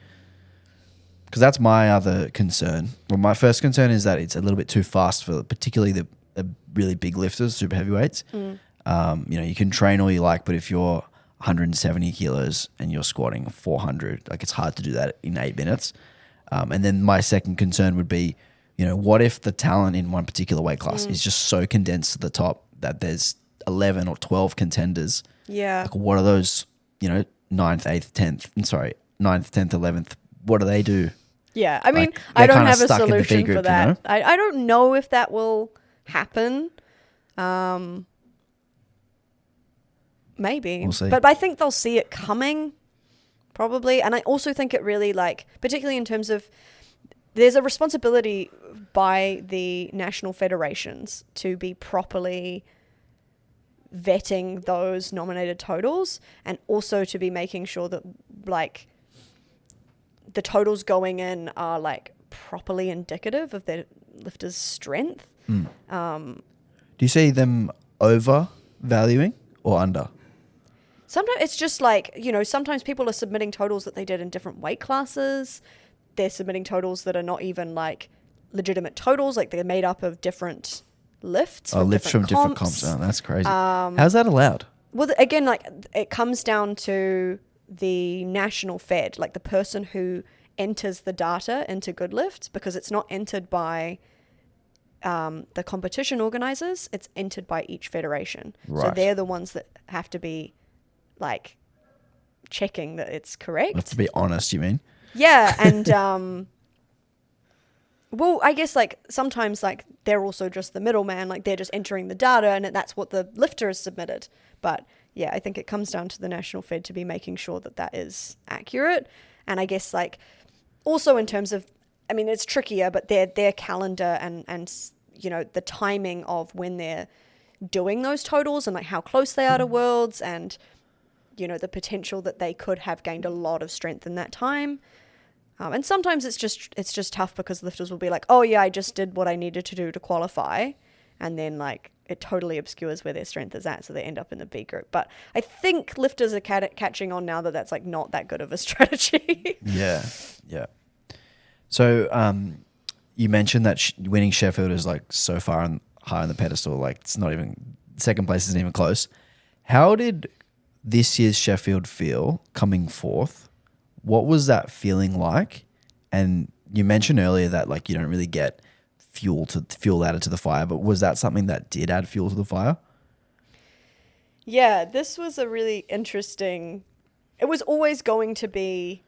Because that's my other concern. Well, my first concern is that it's a little bit too fast for particularly the really big lifters, super heavyweights. You know, you can train all you like, but if you're 170 kilos and you're squatting 400, like, it's hard to do that in 8 minutes. And then my second concern would be, you know, what if the talent in one particular weight class is just so condensed to the top that there's 11 or 12 contenders? Yeah. Like, what are those, you know, 9th, 8th, 10th, 9th, 10th, 11th, what do they do? Yeah. I mean, Like, I don't kinda have a stuck in the B solution group, for that. you know? I don't know if that will happen. Maybe. We'll see. But I think they'll see it coming, probably. And I also think it really, like, particularly in terms of, there's a responsibility by the national federations to be properly vetting those nominated totals, and also to be making sure that, like, the totals going in are, like, properly indicative of their lifter's strength. Do you see them overvaluing or under? Sometimes it's just like, you know, sometimes people are submitting totals that they did in different weight classes. They're submitting totals that are not even, like, legitimate totals. Like, they're made up of different lifts. Lifts from different comps. Oh, that's crazy. How's that allowed? Well, again, like, it comes down to the national fed, like the person who enters the data into good lifts, because it's not entered by the competition organizers. It's entered by each federation. Right. So they're the ones that have to be, like, checking that it's correct. Have to be honest, you mean? Yeah, and well, I guess, like, sometimes, like, they're also just the middleman, like, they're just entering the data and that's what the lifter has submitted. But yeah, I think it comes down to the national fed to be making sure that that is accurate. And I guess, like, also in terms of, I mean, it's trickier, but their calendar and you know, the timing of when they're doing those totals and, like, how close they are to worlds, and, you know, the potential that they could have gained a lot of strength in that time. And sometimes it's just tough, because lifters will be like, oh yeah, I just did what I needed to do to qualify. And then, like, it totally obscures where their strength is at. So they end up in the B group. But I think lifters are catching on now that that's, like, not that good of a strategy. Yeah. Yeah. So, you mentioned that winning Sheffield is, like, so far high on the pedestal. Like, it's not even, second place isn't even close. How did this year's Sheffield feel coming fourth? What was that feeling like? And you mentioned earlier that, like, you don't really get fuel added to the fire, but was that something that did add fuel to the fire? Yeah, this was a really interesting, it was always going to be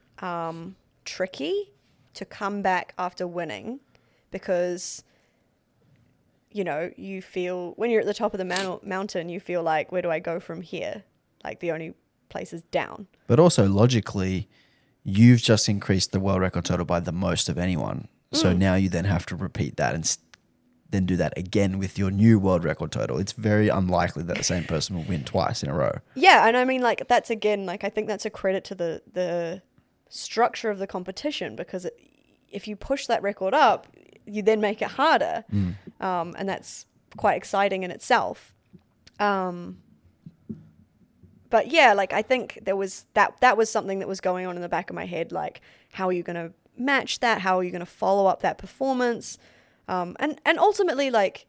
tricky to come back after winning, because, you know, you feel, when you're at the top of the mountain, you feel like, where do I go from here? Like, the only places down. But also logically, you've just increased the world record total by the most of anyone. So now you then have to repeat that and then do that again with your new world record total. It's very unlikely that the same person will win twice in a row. Yeah, and I mean, like, that's again, like, I think that's a credit to the structure of the competition, because if you push that record up, you then make it harder. And that's quite exciting in itself. But yeah, like, I think there was that was something that was going on in the back of my head. Like, how are you going to match that? How are you going to follow up that performance? And ultimately, like,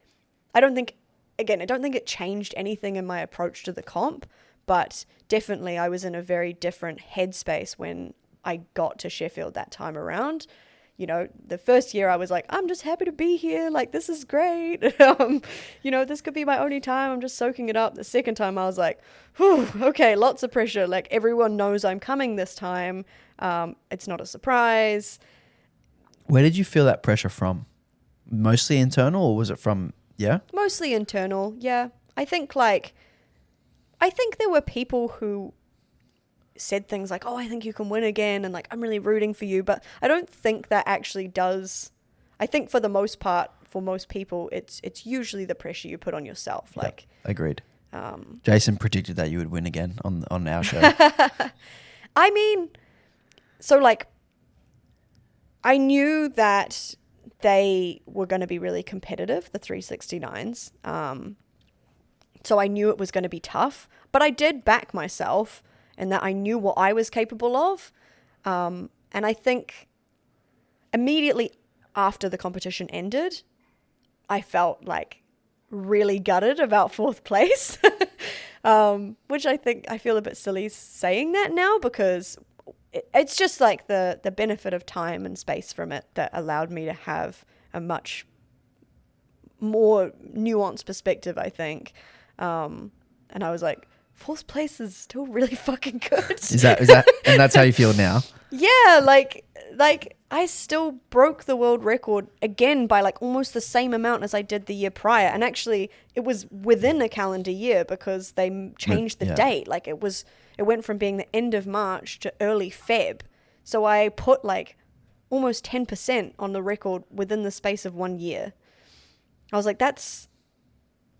I don't think it changed anything in my approach to the comp, but definitely I was in a very different headspace when I got to Sheffield that time around. You know, the first year I was like, I'm just happy to be here. Like, this is great. You know, this could be my only time. I'm just soaking it up. The second time I was like, whew, okay, lots of pressure. Like, everyone knows I'm coming this time. It's not a surprise. Where did you feel that pressure from? Mostly internal, or was it from, yeah? Mostly internal, yeah. I think there were people who said things like, oh, I think you can win again, and like, I'm really rooting for you, but I don't think that actually does. I think for the most part, for most people, it's usually the pressure you put on yourself. Like, agreed. Jason predicted that you would win again on our show. I mean, so like, I knew that they were going to be really competitive, the 369s. So I knew it was going to be tough, but I did back myself in that I knew what I was capable of. And I think immediately after the competition ended, I felt like really gutted about fourth place, which I feel a bit silly saying that now, because it's just like the benefit of time and space from it that allowed me to have a much more nuanced perspective, I think. And I was like, fourth place is still really fucking good. Is that, and that's how you feel now? Yeah, like I still broke the world record again by like almost the same amount as I did the year prior. And actually it was within a calendar year, because they changed the date. Like, it went from being the end of March to early Feb. So I put like almost 10% on the record within the space of 1 year. I was like, that's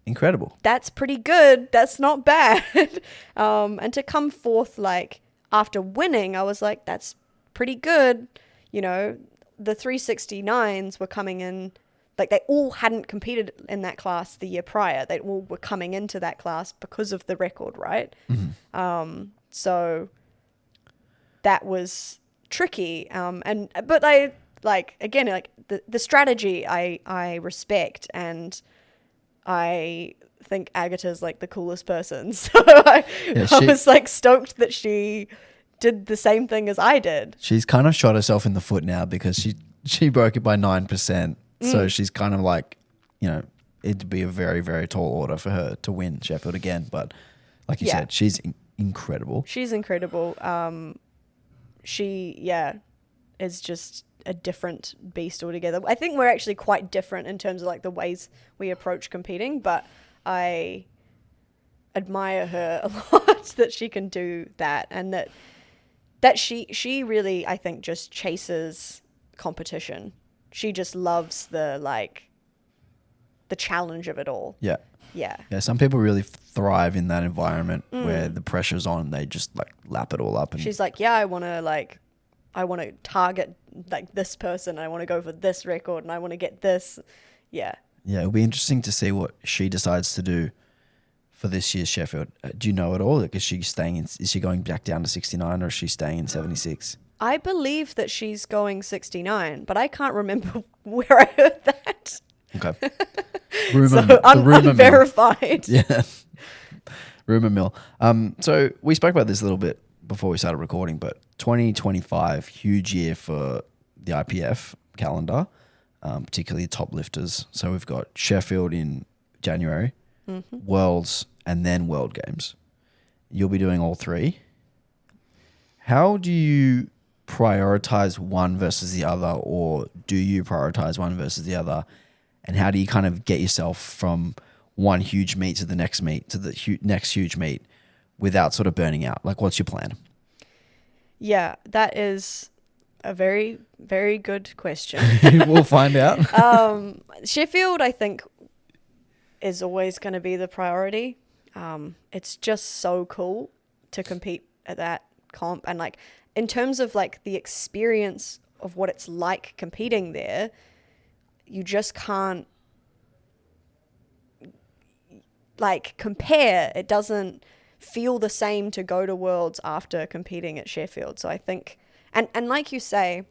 incredible. That's pretty good. That's not bad. And to come fourth, like, after winning, I was like, that's pretty good. You know, the 369s were coming in, like, they all hadn't competed in that class the year prior. They all were coming into that class because of the record, right? Mm-hmm. So that was tricky. But I, like, again, like, the strategy I respect, and I think Agatha's like the coolest person. So I was like stoked that she did the same thing as I did. She's kind of shot herself in the foot now, because she broke it by 9%. So she's kind of like, you know, it'd be a very, very tall order for her to win Sheffield again. But like you said, she's incredible. She's incredible. She is just a different beast altogether. I think we're actually quite different in terms of like the ways we approach competing, but I admire her a lot that she can do that, and that she really, I think, just chases competition. She just loves the challenge of it all. Yeah. Some people really thrive in that environment where the pressure's on. They just like lap it all up. And she's like, yeah, I want to target like this person. I want to go for this record, and I want to get this. Yeah. Yeah, it'll be interesting to see what she decides to do for this year's Sheffield. Do you know at all? Like, is she going back down to 69, or is she staying in 76? I believe that she's going 69, but I can't remember where I heard that. Okay. Unverified. Yeah. Rumor mill. So we spoke about this a little bit before we started recording, but 2025, huge year for the IPF calendar, particularly top lifters. So we've got Sheffield in January, Worlds, and then World Games. You'll be doing all three. How do you prioritize one versus the other, or do you prioritize one versus the other? And how do you kind of get yourself from one huge meet to the next meet to the next huge meet without sort of burning out? Like, what's your plan? Yeah, that is a very, very good question. We'll find out. Sheffield, I think, is always going to be the priority. It's just so cool to compete at that comp. And like, in terms of like the experience of what it's like competing there, you just can't like compare. It doesn't feel the same to go to Worlds after competing at Sheffield. So I think, and like you say,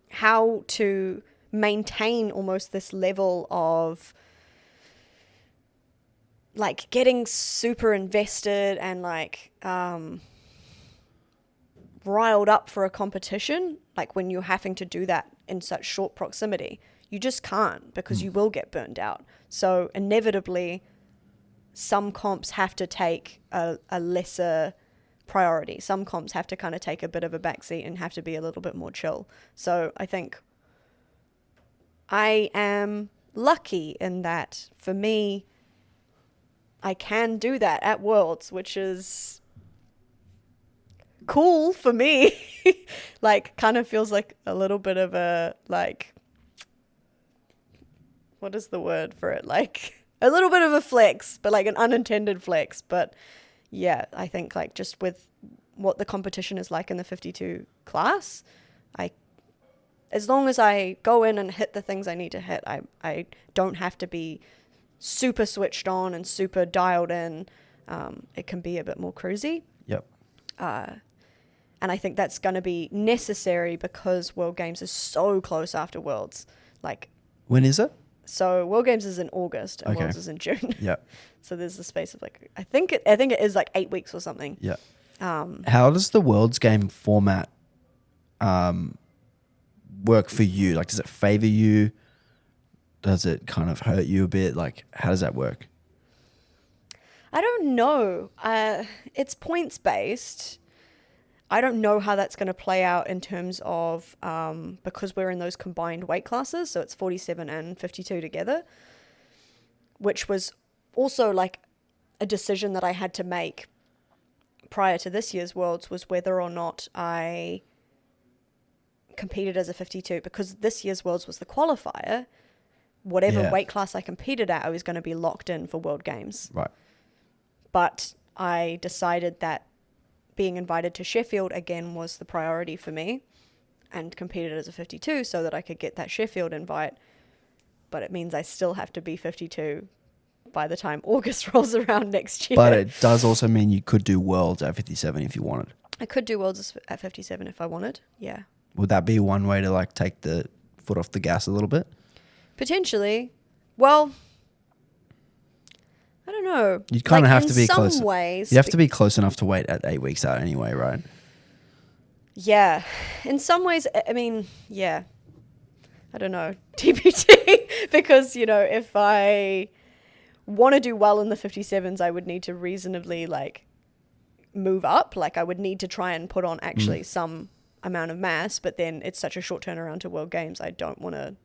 how to maintain almost this level of like getting super invested and like riled up for a competition, like when you're having to do that in such short proximity, you just can't, because you will get burned out. So inevitably some comps have to take a lesser priority. Some comps have to kind of take a bit of a backseat and have to be a little bit more chill. So I think I am lucky in that for me, I can do that at Worlds, which is cool for me. Like, kind of feels like a little bit of a, like, what is the word for it? Like, a little bit of a flex, but like an unintended flex. But yeah, I think like just with what the competition is like in the 52 class, as long as I go in and hit the things I need to hit, I don't have to be super switched on and super dialed in. It can be a bit more cruisy. Yep. And I think that's going to be necessary because World Games is so close after Worlds. Like, when is it? So World Games is in August and Okay. Worlds is in June. Yeah. So there's a space of like, I think it is like 8 weeks or something. Yeah. How does the Worlds game format work for you? Like, does it favor you? Does it kind of hurt you a bit? Like, how does that work? I don't know. It's points based. I don't know how that's going to play out in terms of, because we're in those combined weight classes, so it's 47 and 52 together, which was also like a decision that I had to make prior to this year's Worlds, was whether or not I competed as a 52, because this year's Worlds was the qualifier. Whatever weight class I competed at, I was going to be locked in for World Games. Right. But I decided that being invited to Sheffield again was the priority for me, and competed as a 52 so that I could get that Sheffield invite. But it means I still have to be 52 by the time August rolls around next year. But it does also mean you could do Worlds at 57 if you wanted. I could do Worlds at 57 if I wanted, yeah. Would that be one way to like take the foot off the gas a little bit? Potentially. Well, I don't know. You'd kind of have to be in close. some ways. You have to be close enough to wait at 8 weeks out anyway, right? Yeah. In some ways, I mean, yeah. I don't know. TBT. Because, you know, if I want to do well in the 57s, I would need to reasonably, like, move up. Like, I would need to try and put on actually some amount of mass. But then it's such a short turnaround to World Games. I don't want to.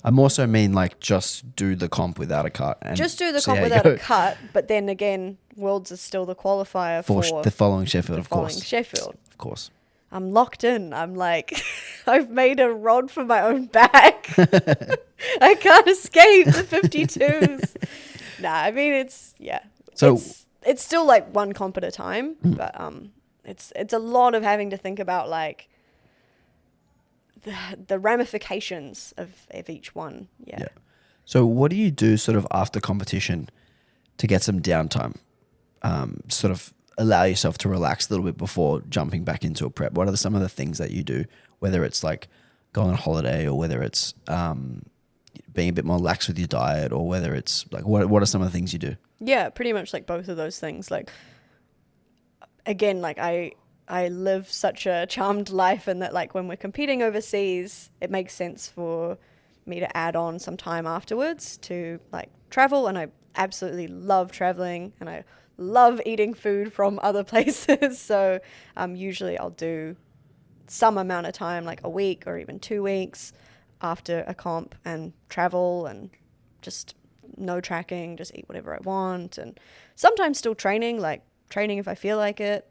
I more so mean like just do the comp without a cut. And just do the see comp how you without go. a cut. But then again, Worlds is still the qualifier for the following Sheffield, the of following course. Sheffield. Of course. I'm locked in. I'm like, I've made a rod for my own back. I can't escape the 52s. Nah, I mean, it's, yeah. So it's still like one comp at a time, but it's a lot of having to think about like the ramifications of each one. Yeah. So what do you do sort of after competition to get some downtime? Sort of allow yourself to relax a little bit before jumping back into a prep. What are some of the things that you do, whether it's like going on holiday or whether it's being a bit more lax with your diet, or whether it's like, what are some of the things you do? Yeah, pretty much like both of those things. Like, again, like I live such a charmed life, and that like when we're competing overseas, it makes sense for me to add on some time afterwards to like travel. And I absolutely love traveling, and I love eating food from other places. So usually I'll do some amount of time, like a week or even 2 weeks after a comp, and travel and just no tracking, just eat whatever I want. And sometimes still training, like training if I feel like it,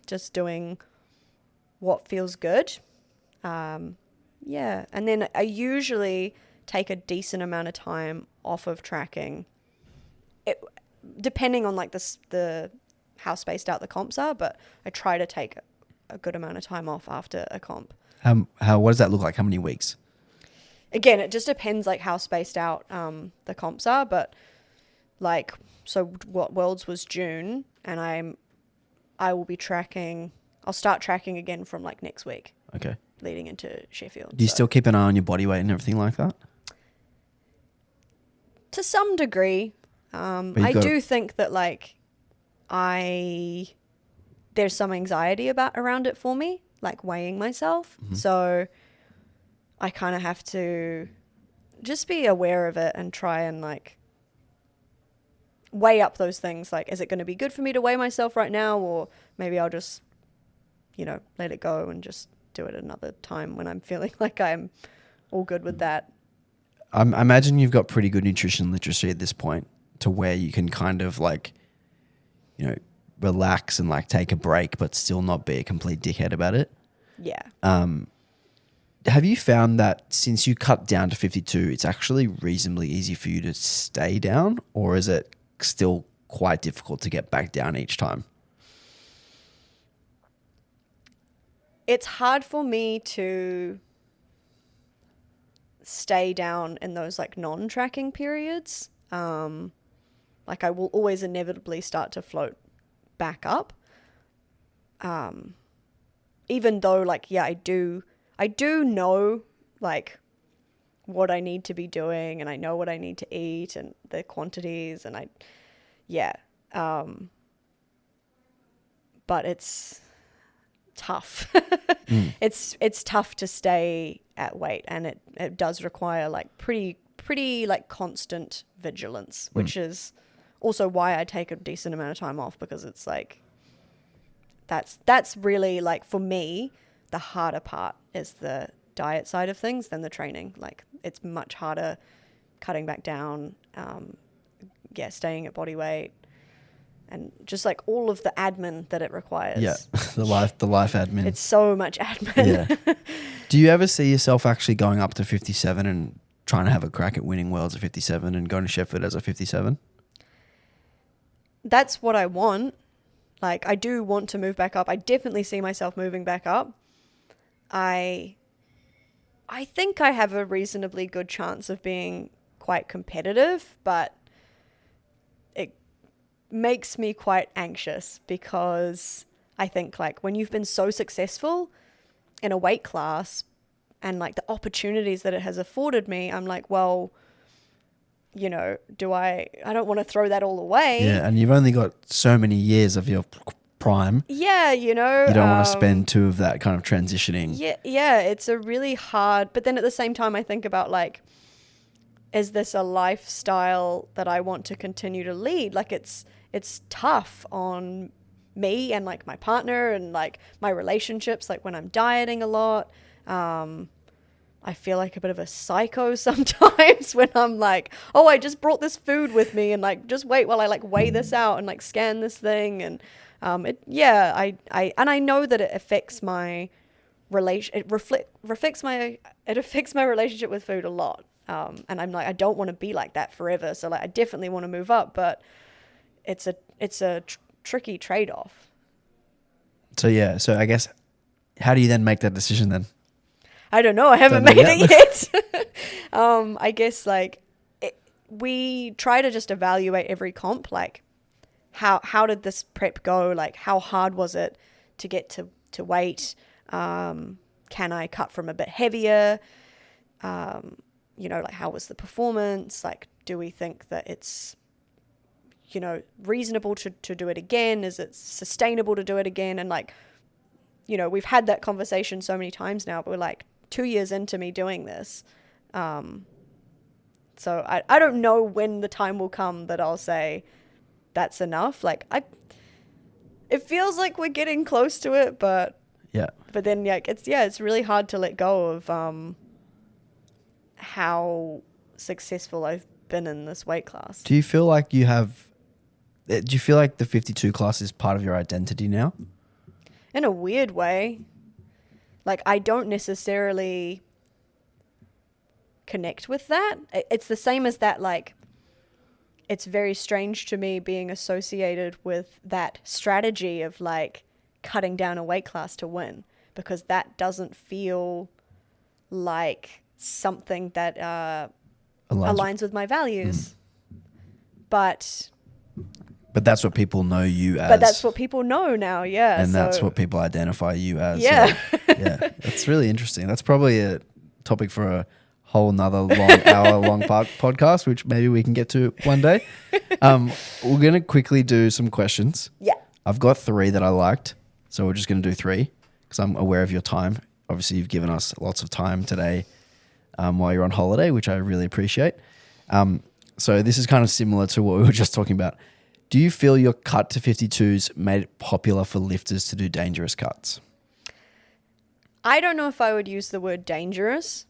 just doing what feels good. Yeah. And then I usually take a decent amount of time off of tracking, depending on like the how spaced out the comps are, but I try to take a good amount of time off after a comp. What does that look like? How many weeks? Again, it just depends like how spaced out the comps are, but like, so what Worlds was June, and I will be tracking, I'll start tracking again from like next week. Okay. Leading into Sheffield. Do you still keep an eye on your body weight and everything like that? To some degree. I do think that like there's some anxiety around it for me, like weighing myself. Mm-hmm. So I kind of have to just be aware of it and try and like weigh up those things. Like, is it going to be good for me to weigh myself right now? Or maybe I'll just, let it go and just do it another time when I'm feeling like I'm all good with that. I imagine you've got pretty good nutrition literacy at this point to where you can kind of like, relax and like take a break, but still not be a complete dickhead about it. Yeah. Have you found that since you cut down to 52, it's actually reasonably easy for you to stay down, or is it still quite difficult to get back down each time? It's hard for me to stay down in those like non-tracking periods. Like I will always inevitably start to float back up. Even though like, yeah, I do know like what I need to be doing, and I know what I need to eat and the quantities, and but it's tough. It's tough to stay at weight, and it does require like pretty like constant vigilance, which is also why I take a decent amount of time off, because it's like that's really like for me the harder part is the diet side of things than the training. Like it's much harder cutting back down, staying at body weight, and just like all of the admin that it requires. Yeah, the life admin. It's so much admin. Yeah. Do you ever see yourself actually going up to 57 and trying to have a crack at winning Worlds at 57 and going to Sheffield as a 57? That's what I want. Like, I do want to move back up. I definitely see myself moving back up. I think I have a reasonably good chance of being quite competitive, but it makes me quite anxious, because I think like when you've been so successful in a weight class and like the opportunities that it has afforded me, I'm like, well, I don't want to throw that all away. Yeah, and you've only got so many years of your prime. Yeah, You don't want to spend two of that kind of transitioning. Yeah, it's a really hard, but then at the same time I think about like, is this a lifestyle that I want to continue to lead? Like it's tough on me and like my partner and like my relationships, like when I'm dieting a lot. I feel like a bit of a psycho sometimes when I'm like, oh, I just brought this food with me, and like just wait while I like weigh this out and like scan this thing, and I know that it affects my it affects my relationship with food a lot. And I'm like, I don't want to be like that forever. So like, I definitely want to move up, but it's a tricky trade-off. So yeah, so I guess, how do you then make that decision then? I don't know. I haven't made it yet. I guess like we try to just evaluate every comp. Like how did this prep go? Like how hard was it to get to weight? Can I cut from a bit heavier? Like how was the performance? Like, do we think that it's, reasonable to do it again? Is it sustainable to do it again? And like, we've had that conversation so many times now, but we're like 2 years into me doing this. So I don't know when the time will come that I'll say that's enough. Like it feels like we're getting close to it, but then it's really hard to let go of, how successful I've been in this weight class. Do you feel like you have Do you feel like the 52 class is part of your identity now? In a weird way. Like, I don't necessarily connect with that. It's the same as that, like, it's very strange to me being associated with that strategy of, like, cutting down a weight class to win, because that doesn't feel like something that aligns with my values. But that's what people know you as. But that's what people know now, yeah. And that's what people identify you as. Yeah. Yeah. That's really interesting. That's probably a topic for a whole nother long hour-long podcast, which maybe we can get to one day. We're going to quickly do some questions. Yeah. I've got 3 that I liked, so we're just going to do 3 because I'm aware of your time. Obviously, you've given us lots of time today while you're on holiday, which I really appreciate. So this is kind of similar to what we were just talking about. Do you feel your cut to 52s made it popular for lifters to do dangerous cuts? I don't know if I would use the word dangerous.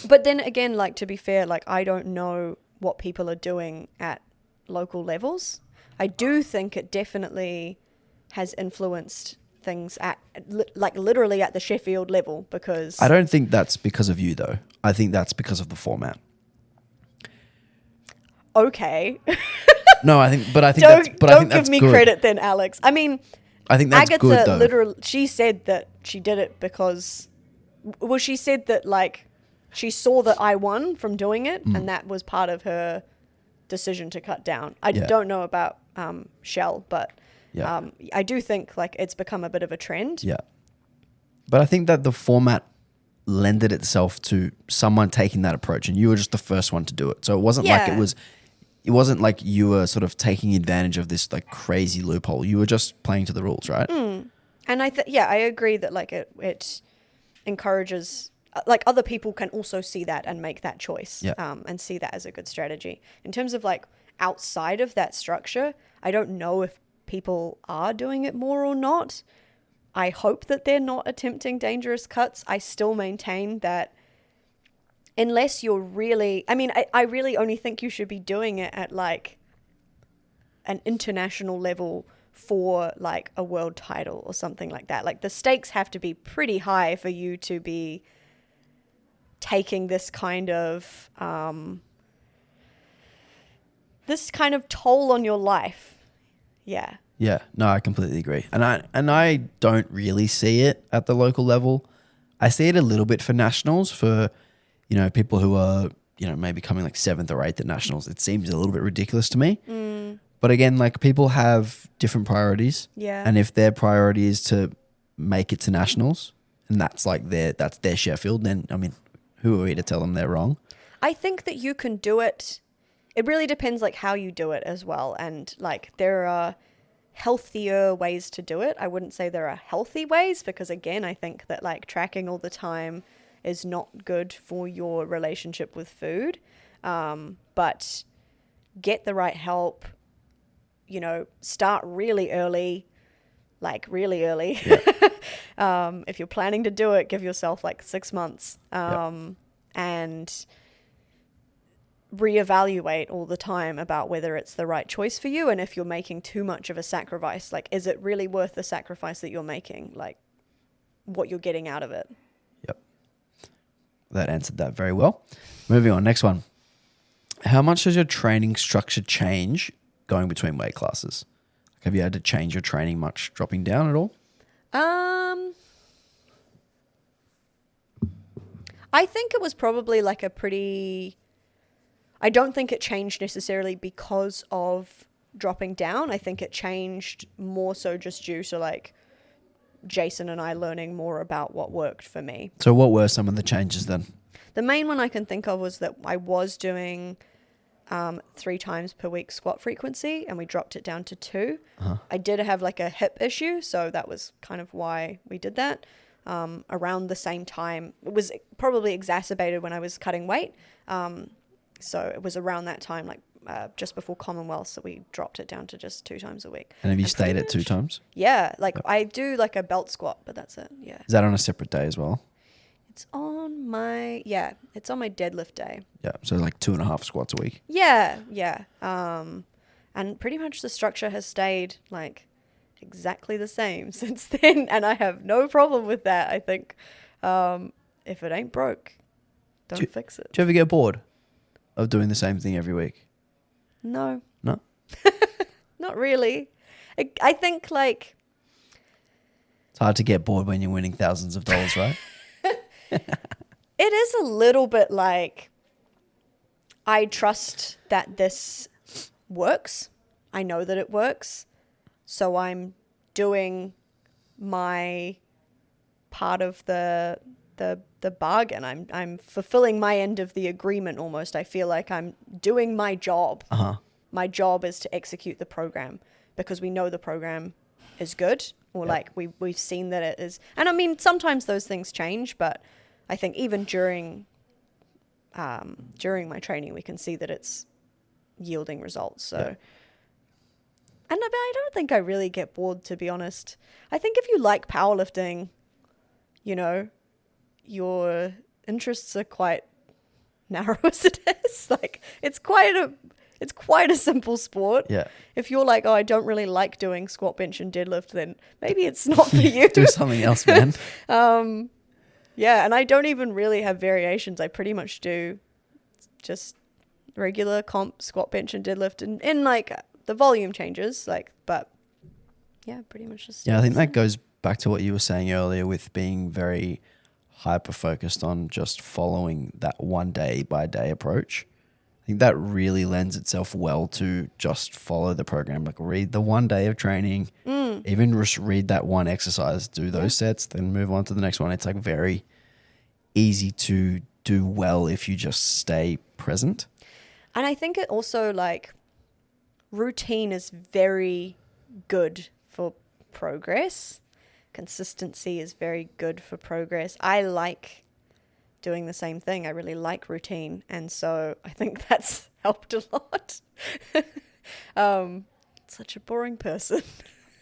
But then again, like, to be fair, like, I don't know what people are doing at local levels. I do think it definitely has influenced things at, like, literally at the Sheffield level, because... I don't think that's because of you, though. I think that's because of the format. Okay. No, I think that's don't give me good. credit then, Alex. I mean, I think that's Agatha good, though. literally, she said that she did it because... Well, she said that, like... She saw that I won from doing it, and that was part of her decision to cut down. I don't know about Shell, but I do think, like, it's become a bit of a trend. Yeah. But I think that the format lended itself to someone taking that approach, and you were just the first one to do it. So it wasn't like it wasn't like you were sort of taking advantage of this, like, crazy loophole. You were just playing to the rules, right? And I agree that, like, it encourages... Like, other people can also see that and make that choice, and see that as a good strategy. In terms of, like, outside of that structure, I don't know if people are doing it more or not. I hope that they're not attempting dangerous cuts. I still maintain that unless you're really... I mean, I really only think you should be doing it at, like, an international level for, like, a world title or something like that. Like, the stakes have to be pretty high for you to be... taking this kind of toll on your life. Yeah. Yeah. No, I completely agree. And I don't really see it at the local level. I see it a little bit for nationals, for, you know, people who are, you know, maybe coming like 7th or 8th at nationals. It seems a little bit ridiculous to me. But again, like, people have different priorities. Yeah. And if their priority is to make it to nationals, and that's their Sheffield, then, I mean, who are we to tell them they're wrong? I think that you can do it. It really depends, like, how you do it as well. And, like, there are healthier ways to do it. I wouldn't say there are healthy ways, because, again, I think that, like, tracking all the time is not good for your relationship with food. But get the right help, you know, start really early, like, really early. Yeah. If you're planning to do it, give yourself, like, 6 months. And reevaluate all the time about whether it's the right choice for you, and if you're making too much of a sacrifice, like, is it really worth the sacrifice that you're making, like, what you're getting out of it. Yep. That answered that very well. Moving on, next one. How much does your training structure change going between weight classes? Have you had to change your training much dropping down at all? I think it was probably, like, I don't think it changed necessarily because of dropping down. I think it changed more so just due to, like, Jason and I learning more about what worked for me. So what were some of the changes then? The main one I can think of was that I was doing 3 times per week squat frequency, and we dropped it down to 2. I did have, like, a hip issue, so that was kind of why we did that. Around the same time, it was probably exacerbated when I was cutting weight. So it was around that time, like, just before Commonwealth, so we dropped it down to just 2 times a week. And have you stayed at 2 times? Yeah, like, I do, like, a belt squat, but that's it. Yeah. Is that on a separate day as well? It's on my deadlift day. Yeah, so like 2.5 squats a week. Yeah. And And pretty much the structure has stayed like exactly the same since then. And I have no problem with that. I think if it ain't broke, don't fix it. Do you ever get bored of doing the same thing every week? No. No? Not really. I think like... It's hard to get bored when you're winning thousands of dollars, right? It is a little bit like I trust that this works. I know that it works. So I'm doing my part of the bargain. I'm fulfilling my end of the agreement almost. I feel like I'm doing my job. Uh-huh. My job is to execute the program because we know the program is good, or like we've seen that it is. And I mean, sometimes those things change, but I think even during my training, we can see that it's yielding results. So, and I don't think I really get bored, to be honest. I think if you like powerlifting, you know, your interests are quite narrow as it is. Like it's quite a simple sport. Yeah. If you're like, oh, I don't really like doing squat, bench, and deadlift, then maybe it's not for you. Do something else, man. Yeah, and I don't even really have variations. I pretty much do just regular comp, squat, bench, and deadlift, and in like the volume changes, like, but yeah, pretty much just. Yeah, I think that goes back to what you were saying earlier with being very hyper focused on just following that one day by day approach. I think that really lends itself well to just follow the program, like read the 1 day of training, even just read that one exercise, do those sets, then move on to the next one. It's like very easy to do well if you just stay present. And I think it also like routine is very good for progress. Consistency is very good for progress. I like doing the same thing. I really like routine. And so I think that's helped a lot. Such a boring person.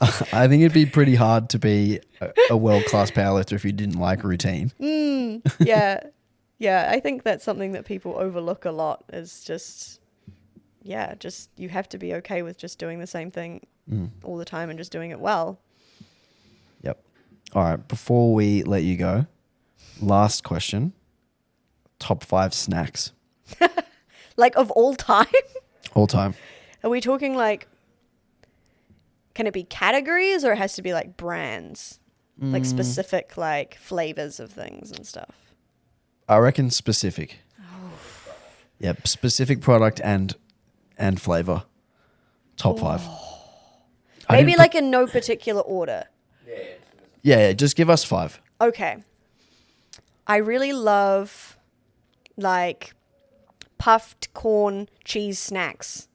I think it'd be pretty hard to be a world-class powerlifter if you didn't like routine. Yeah. Yeah, I think that's something that people overlook a lot is just you have to be okay with just doing the same thing all the time and just doing it well. Yep. All right, before we let you go, last question. Top 5 snacks. Like of all time? All time. Are we talking like, can it be categories or it has to be like brands? Like specific like flavors of things and stuff? I reckon specific. Yep, specific product and flavor. Top 5. Maybe like in no particular order. Yeah, just give us 5. Okay. I really love like puffed corn cheese snacks.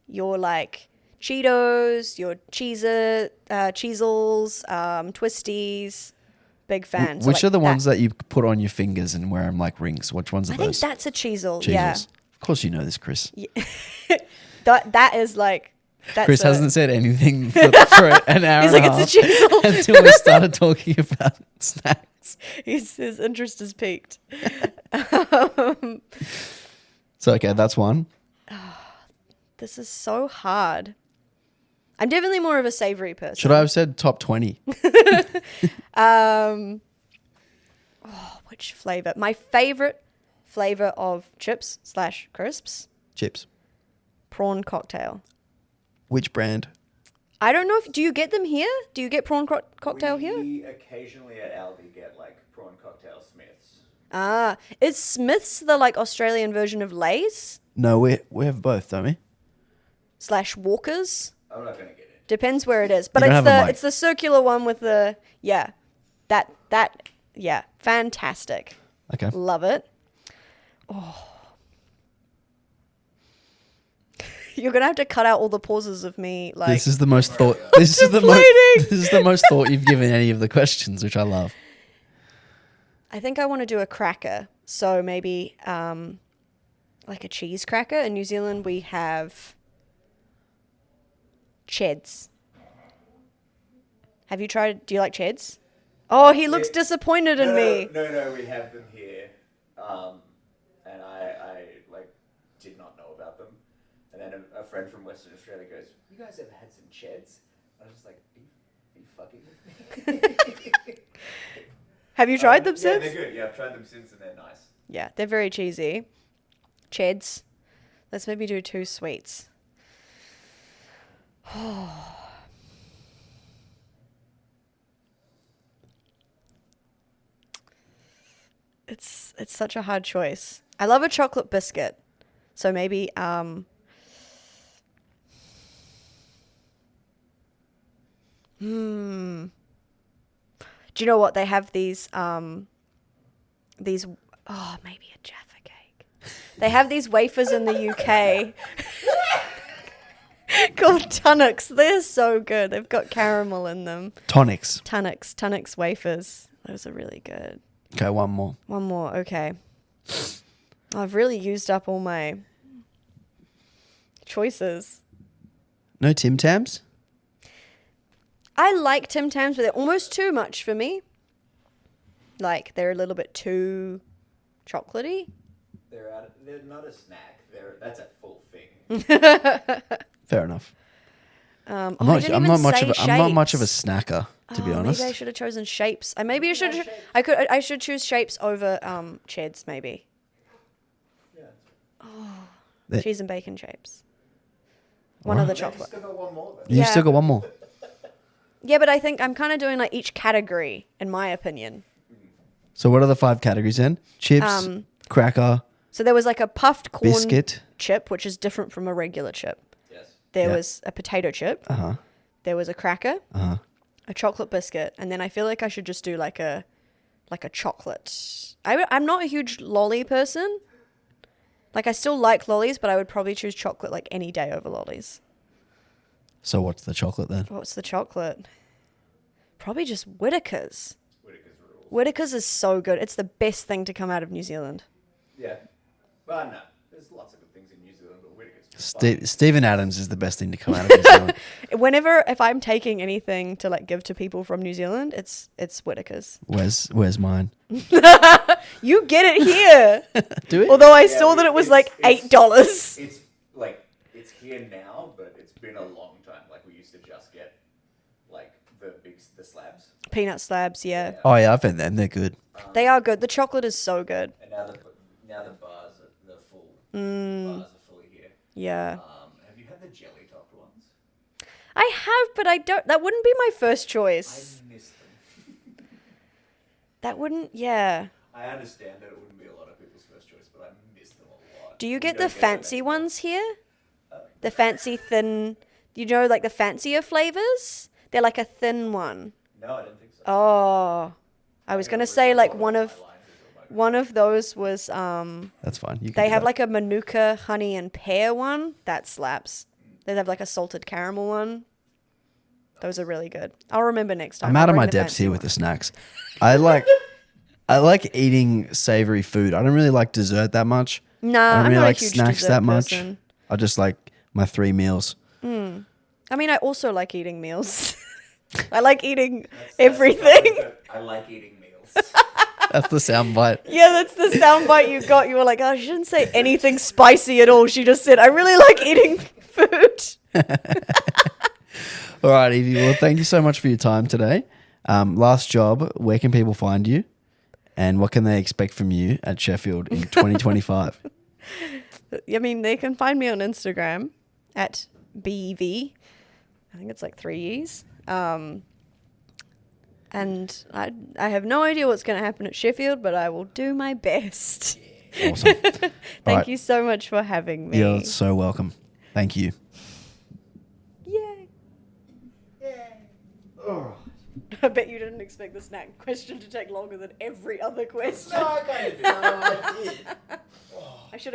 Your like Cheetos, your Cheezels, Twisties. Big fan. Which are the ones that you put on your fingers and wear them like rings? Which ones are I those? think that's a Cheezel. Cheezels. Yeah. Of course you know this, Chris. Yeah. that is like... Chris hasn't said anything for an hour He's and like, a half it's a Cheezel. until we started talking about snacks. His interest has peaked. So, okay, that's one. This is so hard. I'm definitely more of a savory person. Should I have said top 20? Which flavor? My favorite flavor of chips / crisps. Chips. Prawn cocktail. Which brand? I don't know do you get them here? Do you get prawn cocktail here? We occasionally at Aldi get like prawn cocktail Smiths. Ah, is Smith's the like Australian version of Lay's? No, we have both, don't we? / Walkers? I'm not gonna get it. Depends where it is. But You don't have a mic. it's the circular one with the fantastic. Okay. Love it. Oh. You're gonna have to cut out all the pauses of me like This is the most thought. This is the most thought you've given any of the questions, which I love. I think I want to do a cracker. So maybe like a cheese cracker. In New Zealand we have Cheds. Have you tried? Do you like Cheds? Oh, he looks disappointed in me. No, we have them here. And I like did not know about them And then a friend from Western Australia goes, "You guys ever had some cheds?" I was just like, "Are you fucking with me?" Have you tried them since? Yeah, they're good. Yeah, I've tried them since, and they're nice. Yeah, they're very cheesy. Cheds. Let's maybe do 2 sweets. It's such a hard choice. I love a chocolate biscuit. So maybe do you know what they have these maybe a Jaffa cake. They have these wafers in the UK called Tunnocks. They're so good. They've got caramel in them. Tunnocks wafers. Those are really good. Okay, one more. One more, okay. I've really used up all my choices. No Tim Tams? I like Tim Tams, but they're almost too much for me. Like, they're a little bit too chocolatey. They're not a snack. That's a full thing. Fair enough. I I'm didn't not even much say of I'm not much of a shapes. snacker, to be honest. Maybe I should have chosen shapes. I should choose shapes over cheds maybe. Yeah. Cheese and bacon shapes. One of the chocolate. Still got one more. Though. You've Yeah. still got one more. Yeah, but I think I'm kind of doing like each category, in my opinion. So what are the 5 categories then? Chips, cracker, So there was like a puffed corn biscuit. chip, which is different from a regular chip. Yes. There Yeah. was a potato chip. Uh-huh. There was a cracker, Uh-huh. a chocolate biscuit, and then I feel like I should just do like a chocolate. I'm not a huge lolly person. Like, I still like lollies, but I would probably choose chocolate like any day over lollies. So what's the chocolate then? What's the chocolate? Probably just Whittaker's. Whittaker's rules. Whittaker's is so good. It's the best thing to come out of New Zealand. Yeah. Well, no. There's lots of good things in New Zealand, but Whittaker's just Stephen Adams is the best thing to come out of New Zealand. If I'm taking anything to like give to people from New Zealand, it's Whittaker's. Where's mine? You get it here. Do it? Although I saw that it was like $8. It's like, it's here now, but it's been a long time. Like, we used to just get, like, the slabs. Peanut slabs, yeah. Oh yeah, I've had them. They're good. They are good. The chocolate is so good. And now the bars are full. Bars are fully here. Yeah. Have you had the jelly topped ones? I have, but that wouldn't be my first choice. I miss them. That wouldn't, yeah. I understand that it wouldn't be a lot of people's first choice, but I miss them a lot. Do you get don't the fancy them ones here? The fancy thin, like the fancier flavors? They're like a thin one. No, I didn't think so. Oh, I was going to say like one of those was, That's fine. You can they do have that. like a Manuka honey and pear one. That slaps. They have like a salted caramel one. Those are really good. I'll remember next time. I'm I'll out of bring my the depths fancy here one. with the snacks. I like eating savory food. I don't really like dessert that much. Nah, I don't I'm really not a like huge snacks dessert that much. person. I just like my 3 meals. I mean, I also like eating meals. I like eating everything. I like eating meals. That's the soundbite. Yeah, that's the soundbite you got. You were like, oh, she didn't say anything spicy at all. She just said, I really like eating food. All right, Evie. Well, thank you so much for your time today. Last job, where can people find you? And what can they expect from you at Sheffield in 2025? I mean, they can find me on Instagram at BV. I think it's like 3 E's. And I have no idea what's going to happen at Sheffield, but I will do my best. Awesome. Thank you so much for having me. You're so welcome. Thank you. Yay. I bet you didn't expect the snack question to take longer than every other question. No, I kind of did. I should have